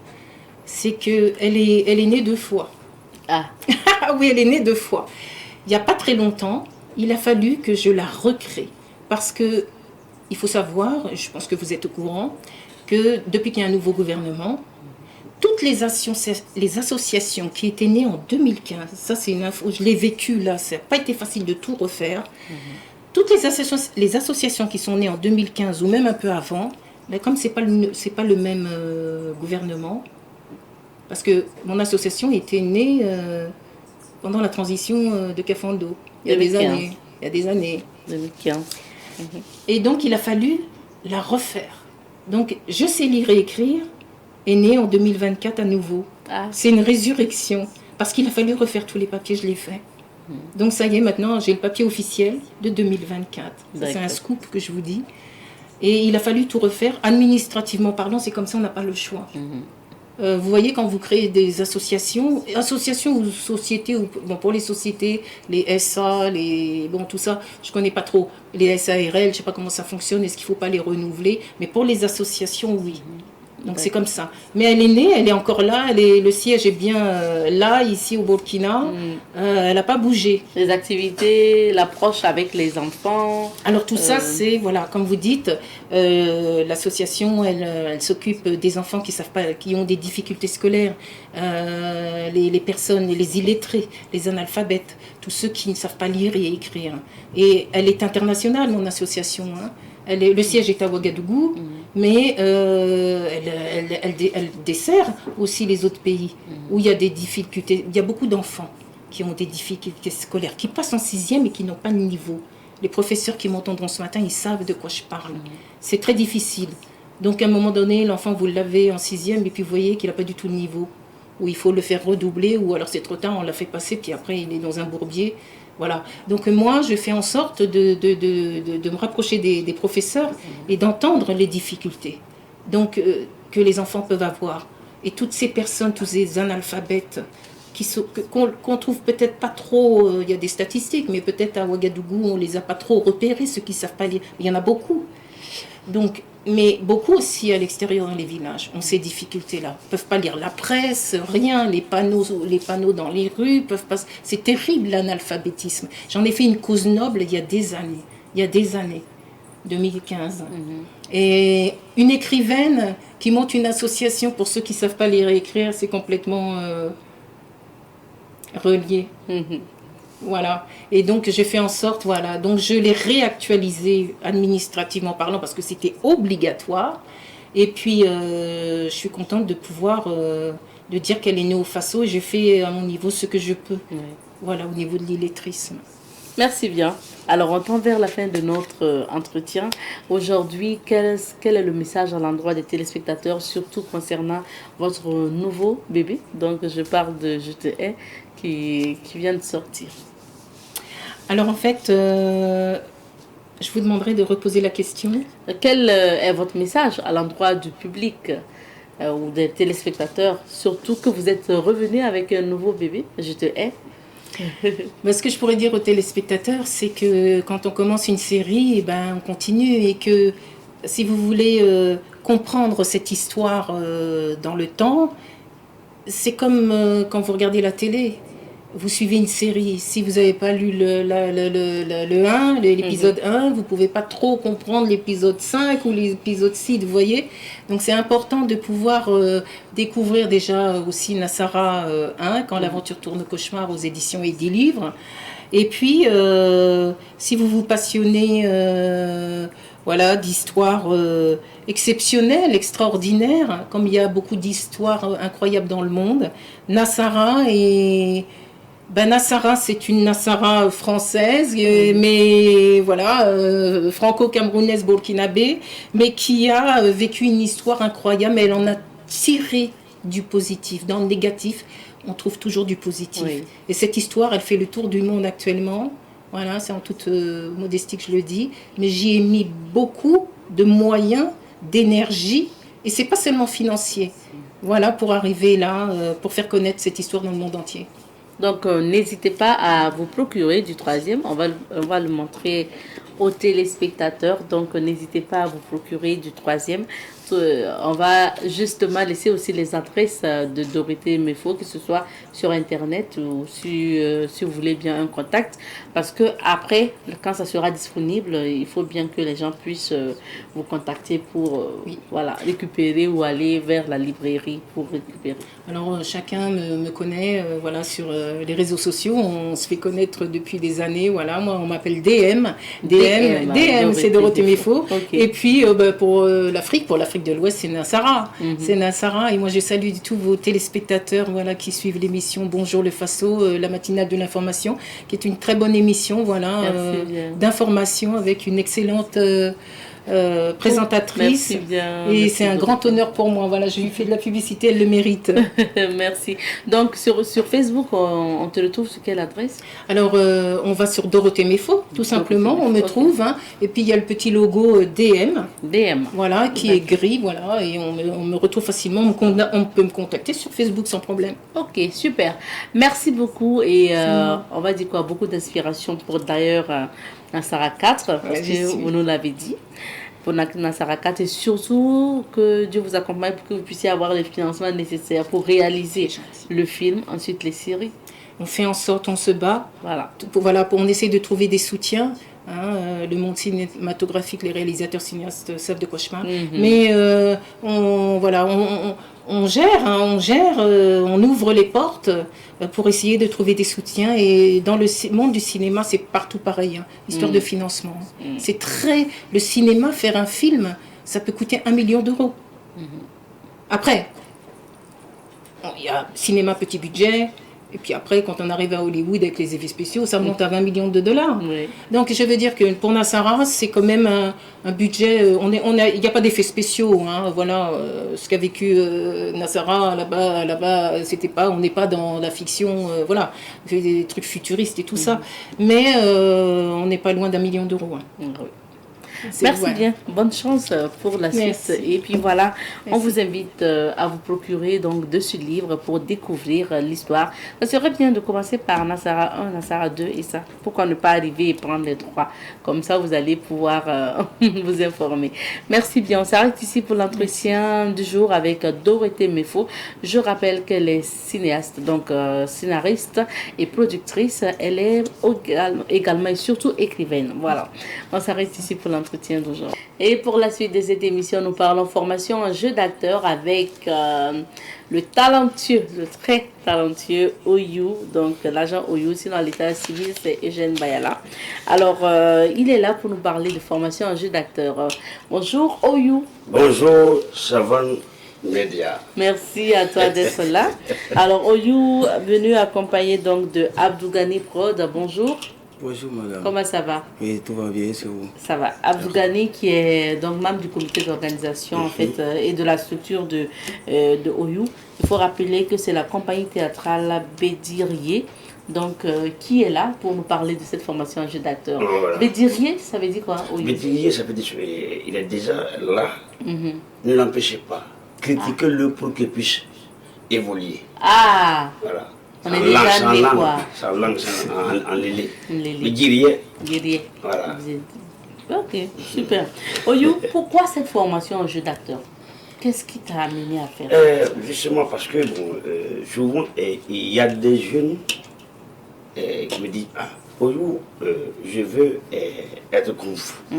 c'est qu'elle est née 2 fois. Ah, Ah oui, elle est née 2 fois. Il n'y a pas très longtemps, il a fallu que je la recrée. Parce que, il faut savoir, je pense que vous êtes au courant, que depuis qu'il y a un nouveau gouvernement, toutes les associations qui étaient nées en 2015, ça c'est une info, je l'ai vécu là, ça n'a pas été facile de tout refaire. Toutes les associations qui sont nées en 2015 ou même un peu avant, mais comme c'est pas le même gouvernement, parce que mon association était née pendant la transition de Kafando, il y a des années. 2015. Et donc il a fallu la refaire. Donc je sais lire et écrire est né en 2024 à nouveau. Ah. C'est une résurrection parce qu'il a fallu refaire tous les papiers, je l'ai fait. Donc ça y est, maintenant j'ai le papier officiel de 2024. Ça, c'est un scoop que je vous dis. Et il a fallu tout refaire. Administrativement parlant, c'est comme ça, on n'a pas le choix. Vous voyez, quand vous créez des associations ou sociétés, bon, pour les sociétés, les SA, tout ça, je ne connais pas trop. Les SARL, je ne sais pas comment ça fonctionne, est-ce qu'il ne faut pas les renouveler? Mais pour les associations, oui. Donc c'est comme ça. Mais elle est née, elle est encore là, le siège est bien là, ici au Burkina. Elle n'a pas bougé. Les activités, l'approche avec les enfants. Alors tout ça, c'est, voilà, comme vous dites, l'association, elle s'occupe des enfants qui savent pas, qui ont des difficultés scolaires, les personnes, les illettrés, les analphabètes, tous ceux qui ne savent pas lire et écrire. Et elle est internationale, mon association. Hein. Le siège est à Ouagadougou, mais elle dessert aussi les autres pays où il y a des difficultés. Il y a beaucoup d'enfants qui ont des difficultés scolaires, qui passent en 6e et qui n'ont pas de niveau. Les professeurs qui m'entendront ce matin, ils savent de quoi je parle. C'est très difficile. Donc à un moment donné, l'enfant, vous l'avez en 6e et puis vous voyez qu'il n'a pas du tout le niveau. Ou il faut le faire redoubler, ou alors c'est trop tard, on l'a fait passer, puis après il est dans un bourbier. Voilà. Donc moi, je fais en sorte de me rapprocher des professeurs et d'entendre les difficultés que les enfants peuvent avoir. Et toutes ces personnes, tous ces analphabètes, qu'on trouve peut-être pas trop, il y a des statistiques, mais peut-être à Ouagadougou, on les a pas trop repérés, ceux qui ne savent pas lire. Il y en a beaucoup. Donc, mais beaucoup aussi à l'extérieur dans les villages ont ces difficultés-là. Ils ne peuvent pas lire la presse, rien, les panneaux dans les rues, peuvent pas. C'est terrible l'analphabétisme. J'en ai fait une cause noble il y a des années, 2015. Et une écrivaine qui monte une association pour ceux qui ne savent pas lire et écrire, c'est complètement relié. Voilà. Et donc, j'ai fait en sorte, voilà. Donc, je l'ai réactualisé administrativement parlant parce que c'était obligatoire. Et puis, je suis contente de pouvoir de dire qu'elle est née au Faso et j'ai fait à mon niveau ce que je peux. Voilà, au niveau de l'illettrisme. Merci bien. Alors, on tend vers la fin de notre entretien. Aujourd'hui, quel est le message à l'endroit des téléspectateurs, surtout concernant votre nouveau bébé? Donc, je parle de Je te hais, qui vient de sortir. Alors, en fait, je vous demanderai de reposer la question. Quel est votre message à l'endroit du public ou des téléspectateurs, surtout que vous êtes revenu avec un nouveau bébé? Je te hais. Mais ce que je pourrais dire aux téléspectateurs, c'est que quand on commence une série, on continue et que si vous voulez comprendre cette histoire dans le temps, c'est comme quand vous regardez la télé. Vous suivez une série, si vous n'avez pas lu l'épisode 1, vous ne pouvez pas trop comprendre l'épisode 5 ou l'épisode 6, vous voyez. Donc c'est important de pouvoir découvrir déjà aussi Nassara 1, quand l'aventure tourne au cauchemar aux éditions Eddy Livre. Et puis, si vous vous passionnez d'histoires exceptionnelles, extraordinaires, comme il y a beaucoup d'histoires incroyables dans le monde, Nassara est... Nassara, c'est une Nassara française, mais voilà, franco-camerounaise burkinabé, mais qui a vécu une histoire incroyable. Elle en a tiré du positif. Dans le négatif, on trouve toujours du positif. Oui. Et cette histoire, elle fait le tour du monde actuellement. Voilà, c'est en toute modestie que je le dis. Mais j'y ai mis beaucoup de moyens, d'énergie, et c'est pas seulement financier. Voilà, pour arriver là, pour faire connaître cette histoire dans le monde entier. Donc, n'hésitez pas à vous procurer du troisième. On va le montrer aux téléspectateurs. Donc, n'hésitez pas à vous procurer du troisième. on va justement laisser aussi les adresses de Dorothée Mefo, que ce soit sur Internet ou si vous voulez bien un contact. Parce que après, quand ça sera disponible, il faut bien que les gens puissent vous contacter pour voilà, récupérer ou aller vers la librairie pour récupérer. Alors chacun me connaît voilà, sur les réseaux sociaux. On se fait connaître depuis des années. Voilà, moi, on m'appelle DM. DM, c'est Dorothée Mefo. Okay. Et puis pour l'Afrique de l'Ouest, c'est Nassara. C'est Nassara. Et moi, je salue tous vos téléspectateurs voilà, qui suivent l'émission Bonjour le Faso, la matinale de l'information, qui est une très bonne émission voilà, d'information avec une excellente présentatrice. Merci bien. Et c'est un grand honneur pour moi. Voilà, je lui fais de la publicité, elle le mérite. Merci. Donc sur Facebook, on te retrouve sur quelle adresse? Alors, on va sur Dorothée Mefo, tout simplement, on me trouve. Hein. Et puis, il y a le petit logo DM. DM. Voilà, qui est gris, voilà, et on me retrouve facilement. On peut me contacter sur Facebook sans problème. Ok, super. Merci beaucoup. Et on va dire quoi? Beaucoup d'inspiration pour d'ailleurs Nassara 4, parce que vous nous l'avez dit. Pour Nassara 4 et surtout que Dieu vous accompagne pour que vous puissiez avoir les financements nécessaires pour réaliser le film, ensuite les séries. On fait en sorte, on se bat. Voilà, on essaie de trouver des soutiens. Hein, le monde cinématographique, les réalisateurs cinéastes savent de quoi je parle. Mais on gère, on ouvre les portes pour essayer de trouver des soutiens. Et dans le monde du cinéma, c'est partout pareil, hein, histoire de financement. C'est le cinéma, faire un film, ça peut coûter 1 million d'euros. Après, il y a cinéma petit budget. Et puis après, quand on arrive à Hollywood avec les effets spéciaux, ça monte à 20 millions de dollars. Donc je veux dire que pour Nassara, c'est quand même un budget. Il n'y a pas d'effets spéciaux. Hein, voilà, ce qu'a vécu Nassara là-bas, c'était pas. On n'est pas dans la fiction. Voilà, on fait des trucs futuristes et tout ça. Mais on n'est pas loin d'1 million d'euros. Hein. Merci bien, bonne chance pour la suite. Et puis voilà, on vous invite à vous procurer donc de ce livre pour découvrir l'histoire. Ça serait bien de commencer par Nassara 1, Nassara 2 et ça. Pourquoi ne pas arriver et prendre les 3? Comme ça, vous allez pouvoir vous informer. Merci bien. On s'arrête ici pour l'entretien du jour avec Dorothée Mefo. Je rappelle qu'elle est cinéaste, donc scénariste et productrice. Elle est également et surtout écrivaine. Voilà. On s'arrête ici pour l'entretien. Et pour la suite de cette émission, nous parlons formation en jeu d'acteur avec le très talentueux Oyu, donc l'agent Oyu, sinon l'état civil c'est Eugène Bayala. Alors, il est là pour nous parler de formation en jeu d'acteur. Bonjour Oyu. Bonjour Savane Média. Merci à toi d'être là. Alors Oyu, venu accompagné donc de Abdougani Prod. Bonjour. Bonjour madame. Comment ça va? Oui, tout va bien, c'est vous. Ça va. Abdougani qui est donc membre du comité d'organisation en fait et de la structure de Oyu. Il faut rappeler que c'est la compagnie théâtrale Bédirier donc qui est là pour nous parler de cette formation en jeu d'acteur. Voilà. Bédirier, ça veut dire quoi? Oyu? Bédirier, ça veut dire il est déjà là. Ne l'empêchez pas. Critiquez-le pour qu'il puisse évoluer. Ah. Voilà. On est déjà né quoi? Sa langue en lélé. Le guerrier. Voilà. Ok, super. Oyu, pourquoi cette formation en jeu d'acteur? Qu'est-ce qui t'a amené à faire? Justement parce que souvent, il y a des jeunes qui me disent Oyu, je veux être comme vous.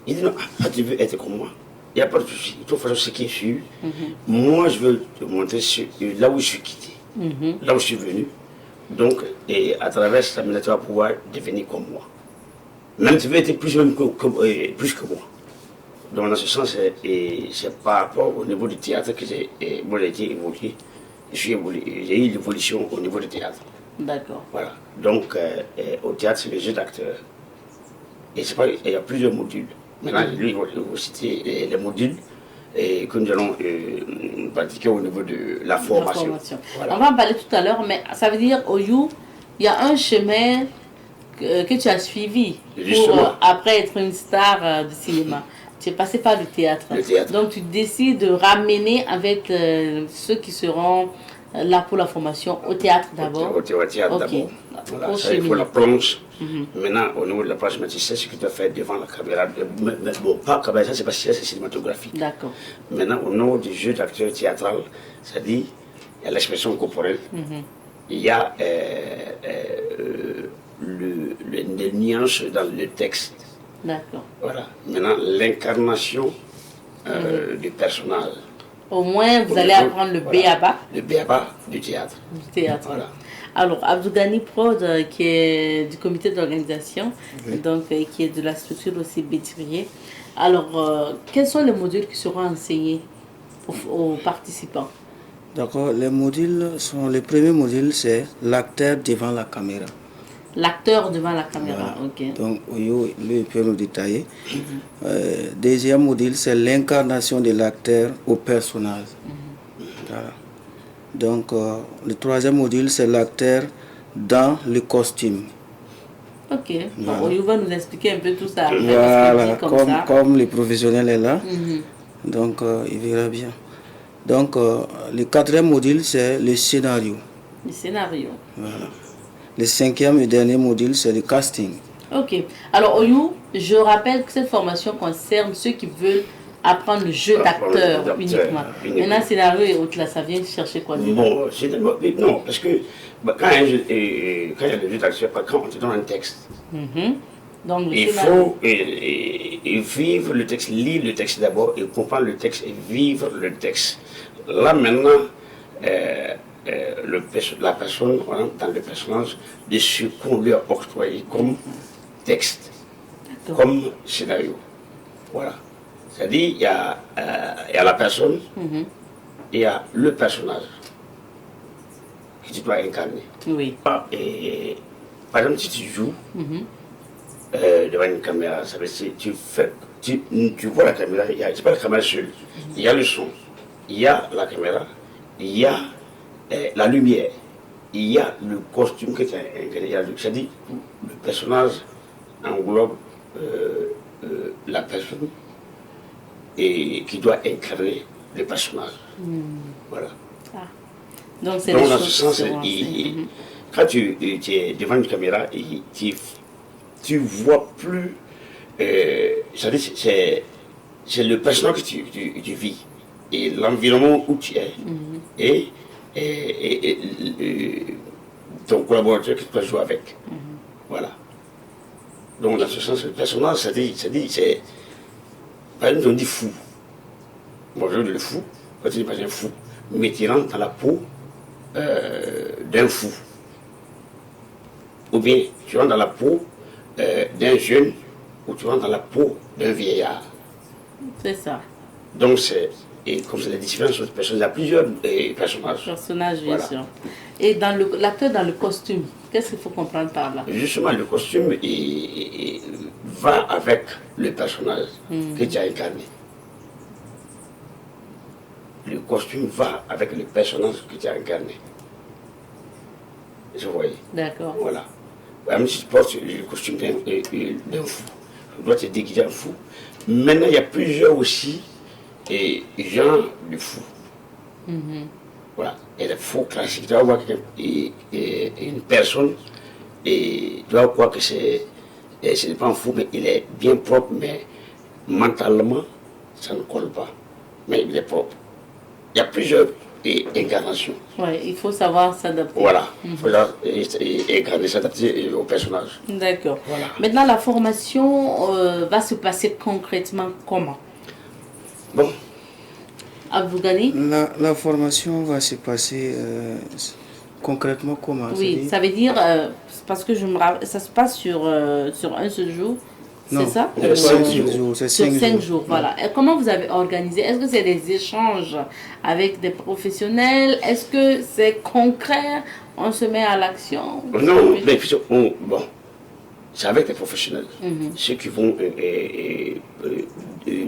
Ils disent non, tu veux être comme moi. Il n'y a pas de souci. Il faut faire ce qui est sûr. Moi, je veux te montrer là où je suis quitté. Là où je suis venu, donc, et à travers ça, tu vas pouvoir devenir comme moi. Même tu veux être plus que moi. Donc, dans ce sens, c'est par rapport au niveau du théâtre que j'ai évolué. J'ai eu l'évolution au niveau du théâtre. D'accord. Voilà. Donc, au théâtre, c'est le jeu d'acteur. Et il y a plusieurs modules. Maintenant, lui, il va vous citer les modules. Et que nous allons pratiquer au niveau de la formation. Voilà. On va en parler tout à l'heure, mais ça veut dire, Oyu, il y a un chemin que tu as suivi pour après être une star de cinéma. Tu es passé par le théâtre. Donc tu décides de ramener avec ceux qui seront Là, pour la formation, au théâtre d'abord. Au théâtre Ok. d'abord. Voilà, Au ça, il faut chemin. la planche. Maintenant, au niveau de la planche, tu sais ce que tu dois faire devant la caméra. Mais bon, pas caméra, ça c'est pas ça, c'est cinématographique. D'accord. Maintenant, au niveau du jeu d'acteur théâtral, c'est-à-dire, il y a l'expression corporelle, il y a les nuances dans le texte. D'accord. Voilà. Maintenant, l'incarnation du personnage. Au moins, vous allez apprendre le B.A.B.A. Le B.A.B.A. du théâtre. du théâtre. Voilà. Alors, Abdougani Prod, qui est du comité d'organisation, donc qui est de la structure aussi Bétirier. Alors, quels sont les modules qui seront enseignés aux participants? D'accord, les premiers modules, c'est l'acteur devant la caméra. L'acteur devant la caméra, Voilà. ok. Donc, Oyo, lui, il peut nous détailler. Deuxième module, c'est l'incarnation de l'acteur au personnage. Voilà. Donc, le troisième module, c'est l'acteur dans le costume. Ok, bon, Oyo va nous expliquer un peu tout ça après, Voilà, parce qu'il dit comme ça. comme le professionnel est là, donc il verra bien. Donc, le quatrième module, c'est le scénario. Le scénario. Voilà. Le cinquième et dernier module, c'est le casting. Ok. Alors, Oyo, je rappelle que cette formation concerne ceux qui veulent apprendre le jeu d'acteur uniquement. Maintenant, scénario et autres, là, ça vient chercher quoi? Bon, non, parce que quand il y a le jeu d'acteur, quand on te donne un texte, Donc, le il scénario. faut vivre le texte, lire le texte d'abord, et comprendre le texte et vivre le texte. Là maintenant, la personne rentre dans le personnage de ce qu'on lui a octroyé comme texte, comme scénario. Voilà. C'est-à-dire, il y a la personne, il y a le personnage que tu dois incarner. Oui. Et, par exemple, si tu joues devant une caméra, ça veut dire tu vois la caméra, c'est pas la caméra seule. Il y a le son, il y a la caméra, il y a la lumière, il y a le costume que tu as incarné. C'est-à-dire, le personnage englobe la personne et qui doit incarner le personnage. Voilà. Donc, c'est Donc, dans ce sens, quand tu es devant une caméra, tu vois plus. C'est le personnage que tu vis et l'environnement où tu es et ton collaborateur que tu peux jouer avec. Voilà. Donc, dans ce sens, le personnage, c'est. Par exemple, on dit fou. Moi, je dis le fou, quand tu n'es pas un fou, mais tu rentres dans la peau d'un fou. Ou bien tu rentres dans la peau d'un jeune, ou tu rentres dans la peau d'un vieillard. C'est ça. Donc, et comme c'est les différentes personnes, il y a plusieurs personnages. Personnage, bien Voilà. sûr. Et dans l'acteur dans le costume, qu'est-ce qu'il faut comprendre par là? Justement, le costume va avec le personnage que tu as incarné. Le costume va avec le personnage que tu as incarné. Je voyais. D'accord. Voilà. Même si tu portes le costume d'un fou, tu dois te déguiser en fou. Maintenant, il y a plusieurs aussi gens de fous. Voilà. Et les faux classiques, tu dois voir une personne et tu dois croire que ce n'est pas un fou, mais il est bien propre, mais mentalement, ça ne colle pas. Mais il est propre. Il y a plusieurs incarnations. Ouais, il faut savoir s'adapter. Voilà. Il faut incarner, s'adapter au personnage. D'accord. Voilà. Maintenant, la formation va se passer concrètement comment? Bon. Abdougani? La formation va se passer concrètement comment? Oui, ça veut dire, parce que je me rappelle, ça se passe sur un seul jour, c'est ça? C'est 5 jours. C'est Sur 5 5 jours. jours, voilà. Et comment vous avez organisé? Est-ce que c'est des échanges avec des professionnels? Est-ce que c'est concret? On se met à l'action? Non, mais bon, c'est avec les professionnels, ceux qui vont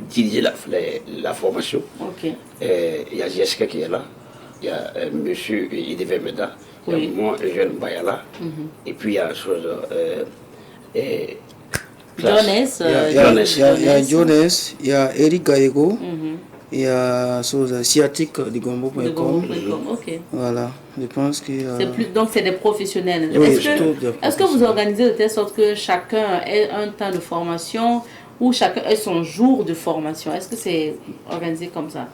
diriger la formation. Ok. Il y a Jessica qui est là, il y a monsieur Ideve Meda, il y a moi, Eugène Bayala, et puis il y a Jones, Il y a Jones, il y a Eric Gallego, Il y a chose sciatique du gombo.com. Ok. Voilà, je pense que... Donc c'est des professionnels. Oui, Est-ce que vous organisez de telle sorte que chacun ait un temps de formation ou chacun ait son jour de formation? Est-ce que c'est organisé comme ça?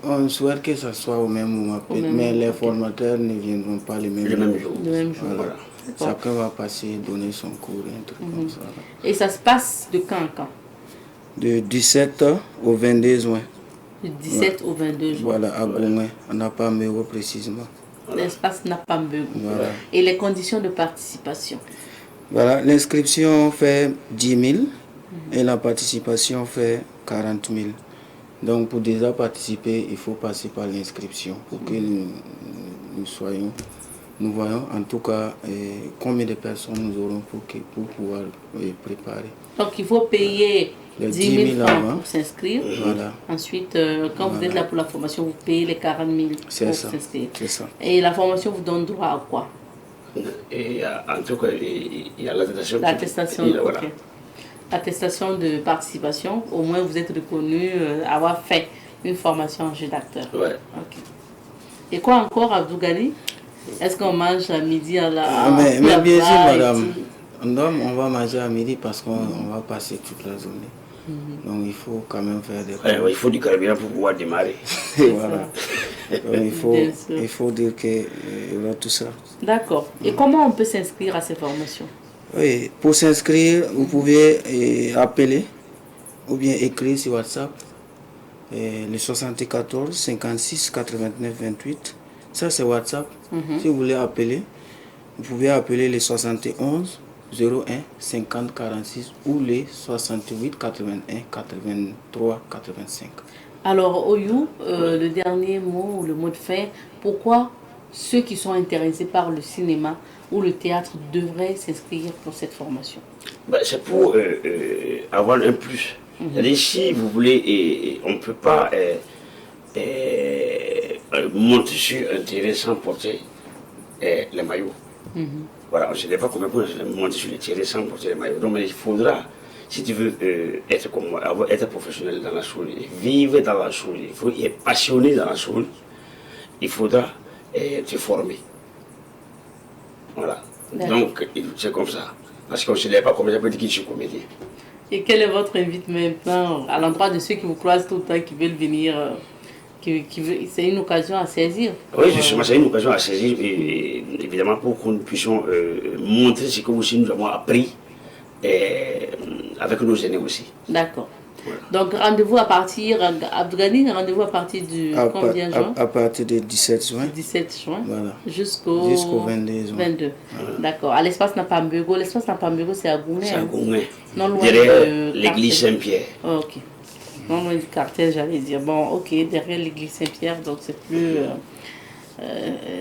On souhaite que ce soit au même moment, mais les formateurs ne viendront pas le même jour. Le même jour. Voilà. Chacun va passer, donner son cours, un truc comme ça. Et ça se passe de quand à quand? De 17 au 22 juin. Du 17 au 22 juin. Voilà, à Gouin, on n'a pas mieux précisément. L'espace n'a pas mieux. Voilà. Et les conditions de participation? Voilà, l'inscription fait 10 000 et la participation fait 40 000. Donc pour déjà participer, il faut passer par l'inscription pour que nous voyons en tout cas combien de personnes nous aurons pour pouvoir préparer. Donc il faut payer 10 000 francs pour s'inscrire. Voilà. Ensuite, quand vous êtes là pour la formation, vous payez les 40 000 pour s'inscrire. C'est ça. Et la formation vous donne droit à quoi? Et en tout cas, il y a l'attestation. L'attestation, voilà. ok. Attestation de participation, au moins vous êtes reconnu avoir fait une formation en jeu d'acteur. Ouais. Ok. Et quoi encore, Abdou Ghali? Est-ce qu'on mange à midi à la... mais bien sûr, madame. On va manger à midi parce qu'on va passer toute la journée. Donc il faut quand même faire des... il faut du carburant pour pouvoir démarrer. Voilà. Donc, il faut dire qu'il y aura tout ça. D'accord. Et comment on peut s'inscrire à ces formations? Oui, pour s'inscrire, vous pouvez appeler ou bien écrire sur WhatsApp le 74 56 89 28. Ça, c'est WhatsApp. Si vous voulez appeler, vous pouvez appeler les 71 01 50 46 ou les 68 81 83 85. Alors, Oyou, le dernier mot, le mot de fin, pourquoi ceux qui sont intéressés par le cinéma ou le théâtre devraient s'inscrire pour cette formation? C'est pour avoir un plus. C'est-à-dire, si vous voulez, on ne peut pas monter sur un terrain sans porter les maillots. Voilà, on ne sait pas comment monter sur le terrain sans porter les maillots. Donc, il faudra, si tu veux être comme moi, être professionnel dans la chose, vivre dans la chose, il faut être passionné dans la chose, il faudra te former. Voilà. Donc, c'est comme ça. Parce qu'on ne sait pas comment ça peut dire qu'il est comédien. Et quel est votre invite maintenant à l'endroit de ceux qui vous croisent tout le temps, qui veulent venir c'est une occasion à saisir? Oui, justement, c'est une occasion à saisir, et évidemment, pour que nous puissions montrer ce que aussi nous avons appris avec nos aînés aussi. D'accord. Voilà. Donc, rendez-vous à partir, Abdou Ghali, rendez-vous à partir du combien juin? À partir du 17 juin. 17 juin. Voilà. Jusqu'au 22 juin. 22. Voilà. D'accord. À l'espace Napambego. L'espace Napambego, c'est à Gouin. C'est à Gouin. Non loin derrière l'église Saint-Pierre. Oh, ok. Non loin du cartel, j'allais dire. Bon, ok, derrière l'église Saint-Pierre, donc c'est plus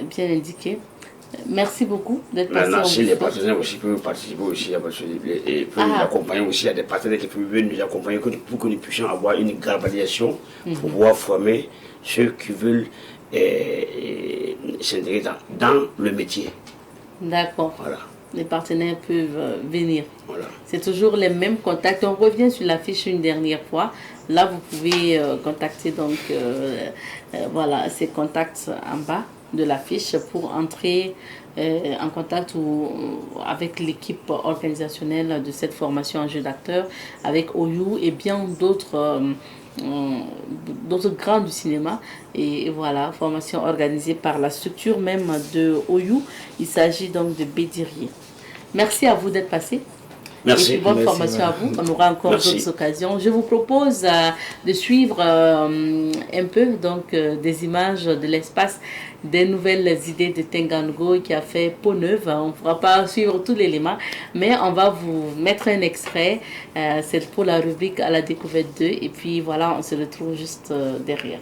bien indiqué. Merci beaucoup d'être passé. Maintenant, si les partenaires aussi peuvent participer aussi à votre et peuvent nous accompagner aussi, il y a des partenaires qui peuvent nous accompagner pour que nous puissions avoir une graduation pour pouvoir former ceux qui veulent s'intégrer dans le métier. D'accord. Voilà. Les partenaires peuvent venir. Voilà. C'est toujours les mêmes contacts. On revient sur l'affiche une dernière fois. Là, vous pouvez contacter donc voilà, ces contacts en bas de l'affiche pour entrer en contact avec l'équipe organisationnelle de cette formation en jeu d'acteur, avec Oyou et bien d'autres grands du cinéma. Et voilà, formation organisée par la structure même de Oyou. Il s'agit donc de Bédirier. Merci à vous d'être passé. Merci. Et bonne formation à vous. On aura encore d'autres occasions. Je vous propose de suivre un peu donc, des images de l'espace des nouvelles idées de Tengango qui a fait peau neuve. On ne pourra pas suivre tout l'élément, mais on va vous mettre un extrait. C'est pour la rubrique à la découverte 2. Et puis voilà, on se retrouve juste derrière.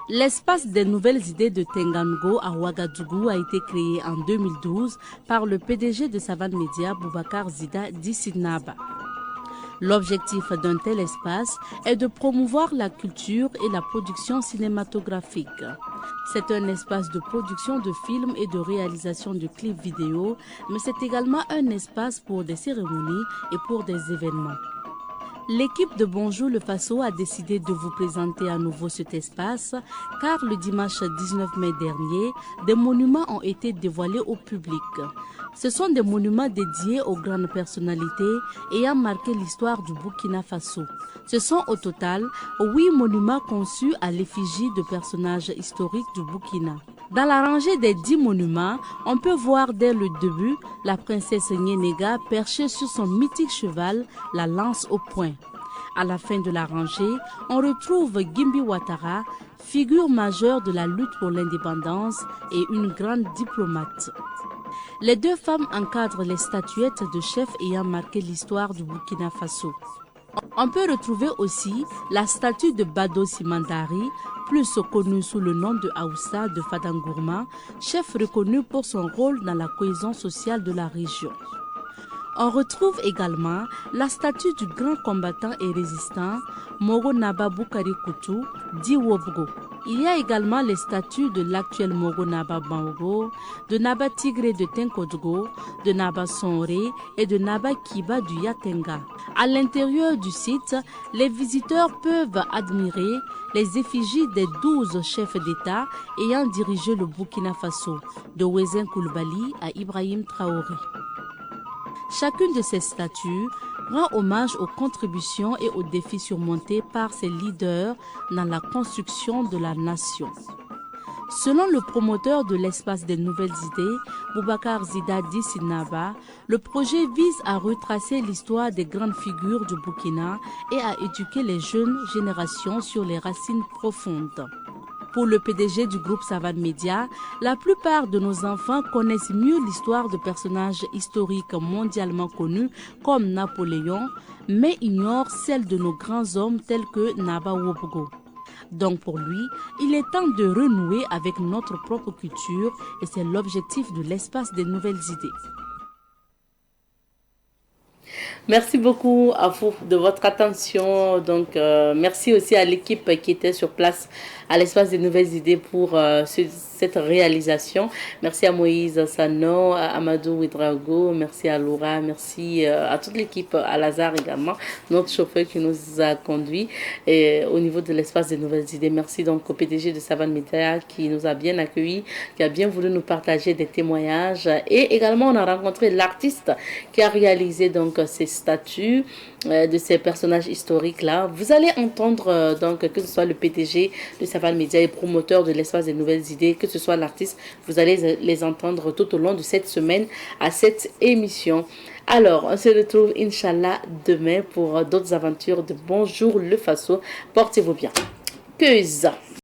L'espace des nouvelles idées de Tengango à Ouagadougou a été créé en 2012 par le PDG de Savane Media, Boubacar Zida Dissinaba. L'objectif d'un tel espace est de promouvoir la culture et la production cinématographique. C'est un espace de production de films et de réalisation de clips vidéo, mais c'est également un espace pour des cérémonies et pour des événements. L'équipe de Bonjour le Faso a décidé de vous présenter à nouveau cet espace car le dimanche 19 mai dernier, des monuments ont été dévoilés au public. Ce sont des monuments dédiés aux grandes personnalités ayant marqué l'histoire du Burkina Faso. Ce sont au total 8 monuments conçus à l'effigie de personnages historiques du Burkina. Dans la rangée des 10 monuments, on peut voir dès le début la princesse Nyenega perchée sur son mythique cheval, la lance au poing. À la fin de la rangée, on retrouve Gimbi Ouattara, figure majeure de la lutte pour l'indépendance et une grande diplomate. Les 2 femmes encadrent les statuettes de chefs ayant marqué l'histoire du Burkina Faso. On peut retrouver aussi la statue de Bado Simandari, plus connu sous le nom de Aoussa de Fadangourma, chef reconnu pour son rôle dans la cohésion sociale de la région. On retrouve également la statue du grand combattant et résistant Moro Naba Boukari Koutou, dit Wobgo. Il y a également les statues de l'actuel Moro Naba Bango, de Naba Tigré de Tenkodgo, de Naba Sonré et de Naba Kiba du Yatenga. À l'intérieur du site, les visiteurs peuvent admirer les effigies des 12 chefs d'État ayant dirigé le Burkina Faso, de Wezen Koulibaly à Ibrahim Traoré. Chacune de ces statues rend hommage aux contributions et aux défis surmontés par ses leaders dans la construction de la nation. Selon le promoteur de l'espace des nouvelles idées, Boubacar Zida Dissinaba, le projet vise à retracer l'histoire des grandes figures du Burkina et à éduquer les jeunes générations sur les racines profondes. Pour le PDG du groupe Savane Media, la plupart de nos enfants connaissent mieux l'histoire de personnages historiques mondialement connus comme Napoléon, mais ignorent celle de nos grands hommes tels que Naba Wobgo. Donc pour lui, il est temps de renouer avec notre propre culture et c'est l'objectif de l'espace des nouvelles idées. Merci beaucoup à vous de votre attention. Donc, merci aussi à l'équipe qui était sur place à l'espace des nouvelles idées pour cette réalisation. Merci à Moïse Sano, à Amadou Ouedraogo, merci à Laura, merci à toute l'équipe, à Lazare également, notre chauffeur qui nous a conduits au niveau de l'espace des nouvelles idées. Merci donc au PDG de Savane Media qui nous a bien accueillis, qui a bien voulu nous partager des témoignages. Et également, on a rencontré l'artiste qui a réalisé donc ces statues de ces personnages historiques là. Vous allez entendre donc que ce soit le PDG de Savane Media et promoteur de l'espace des nouvelles idées, que ce soit l'artiste, vous allez les entendre tout au long de cette semaine à cette émission. Alors, on se retrouve Inch'Allah demain pour d'autres aventures de Bonjour le Faso. Portez-vous bien. Queues.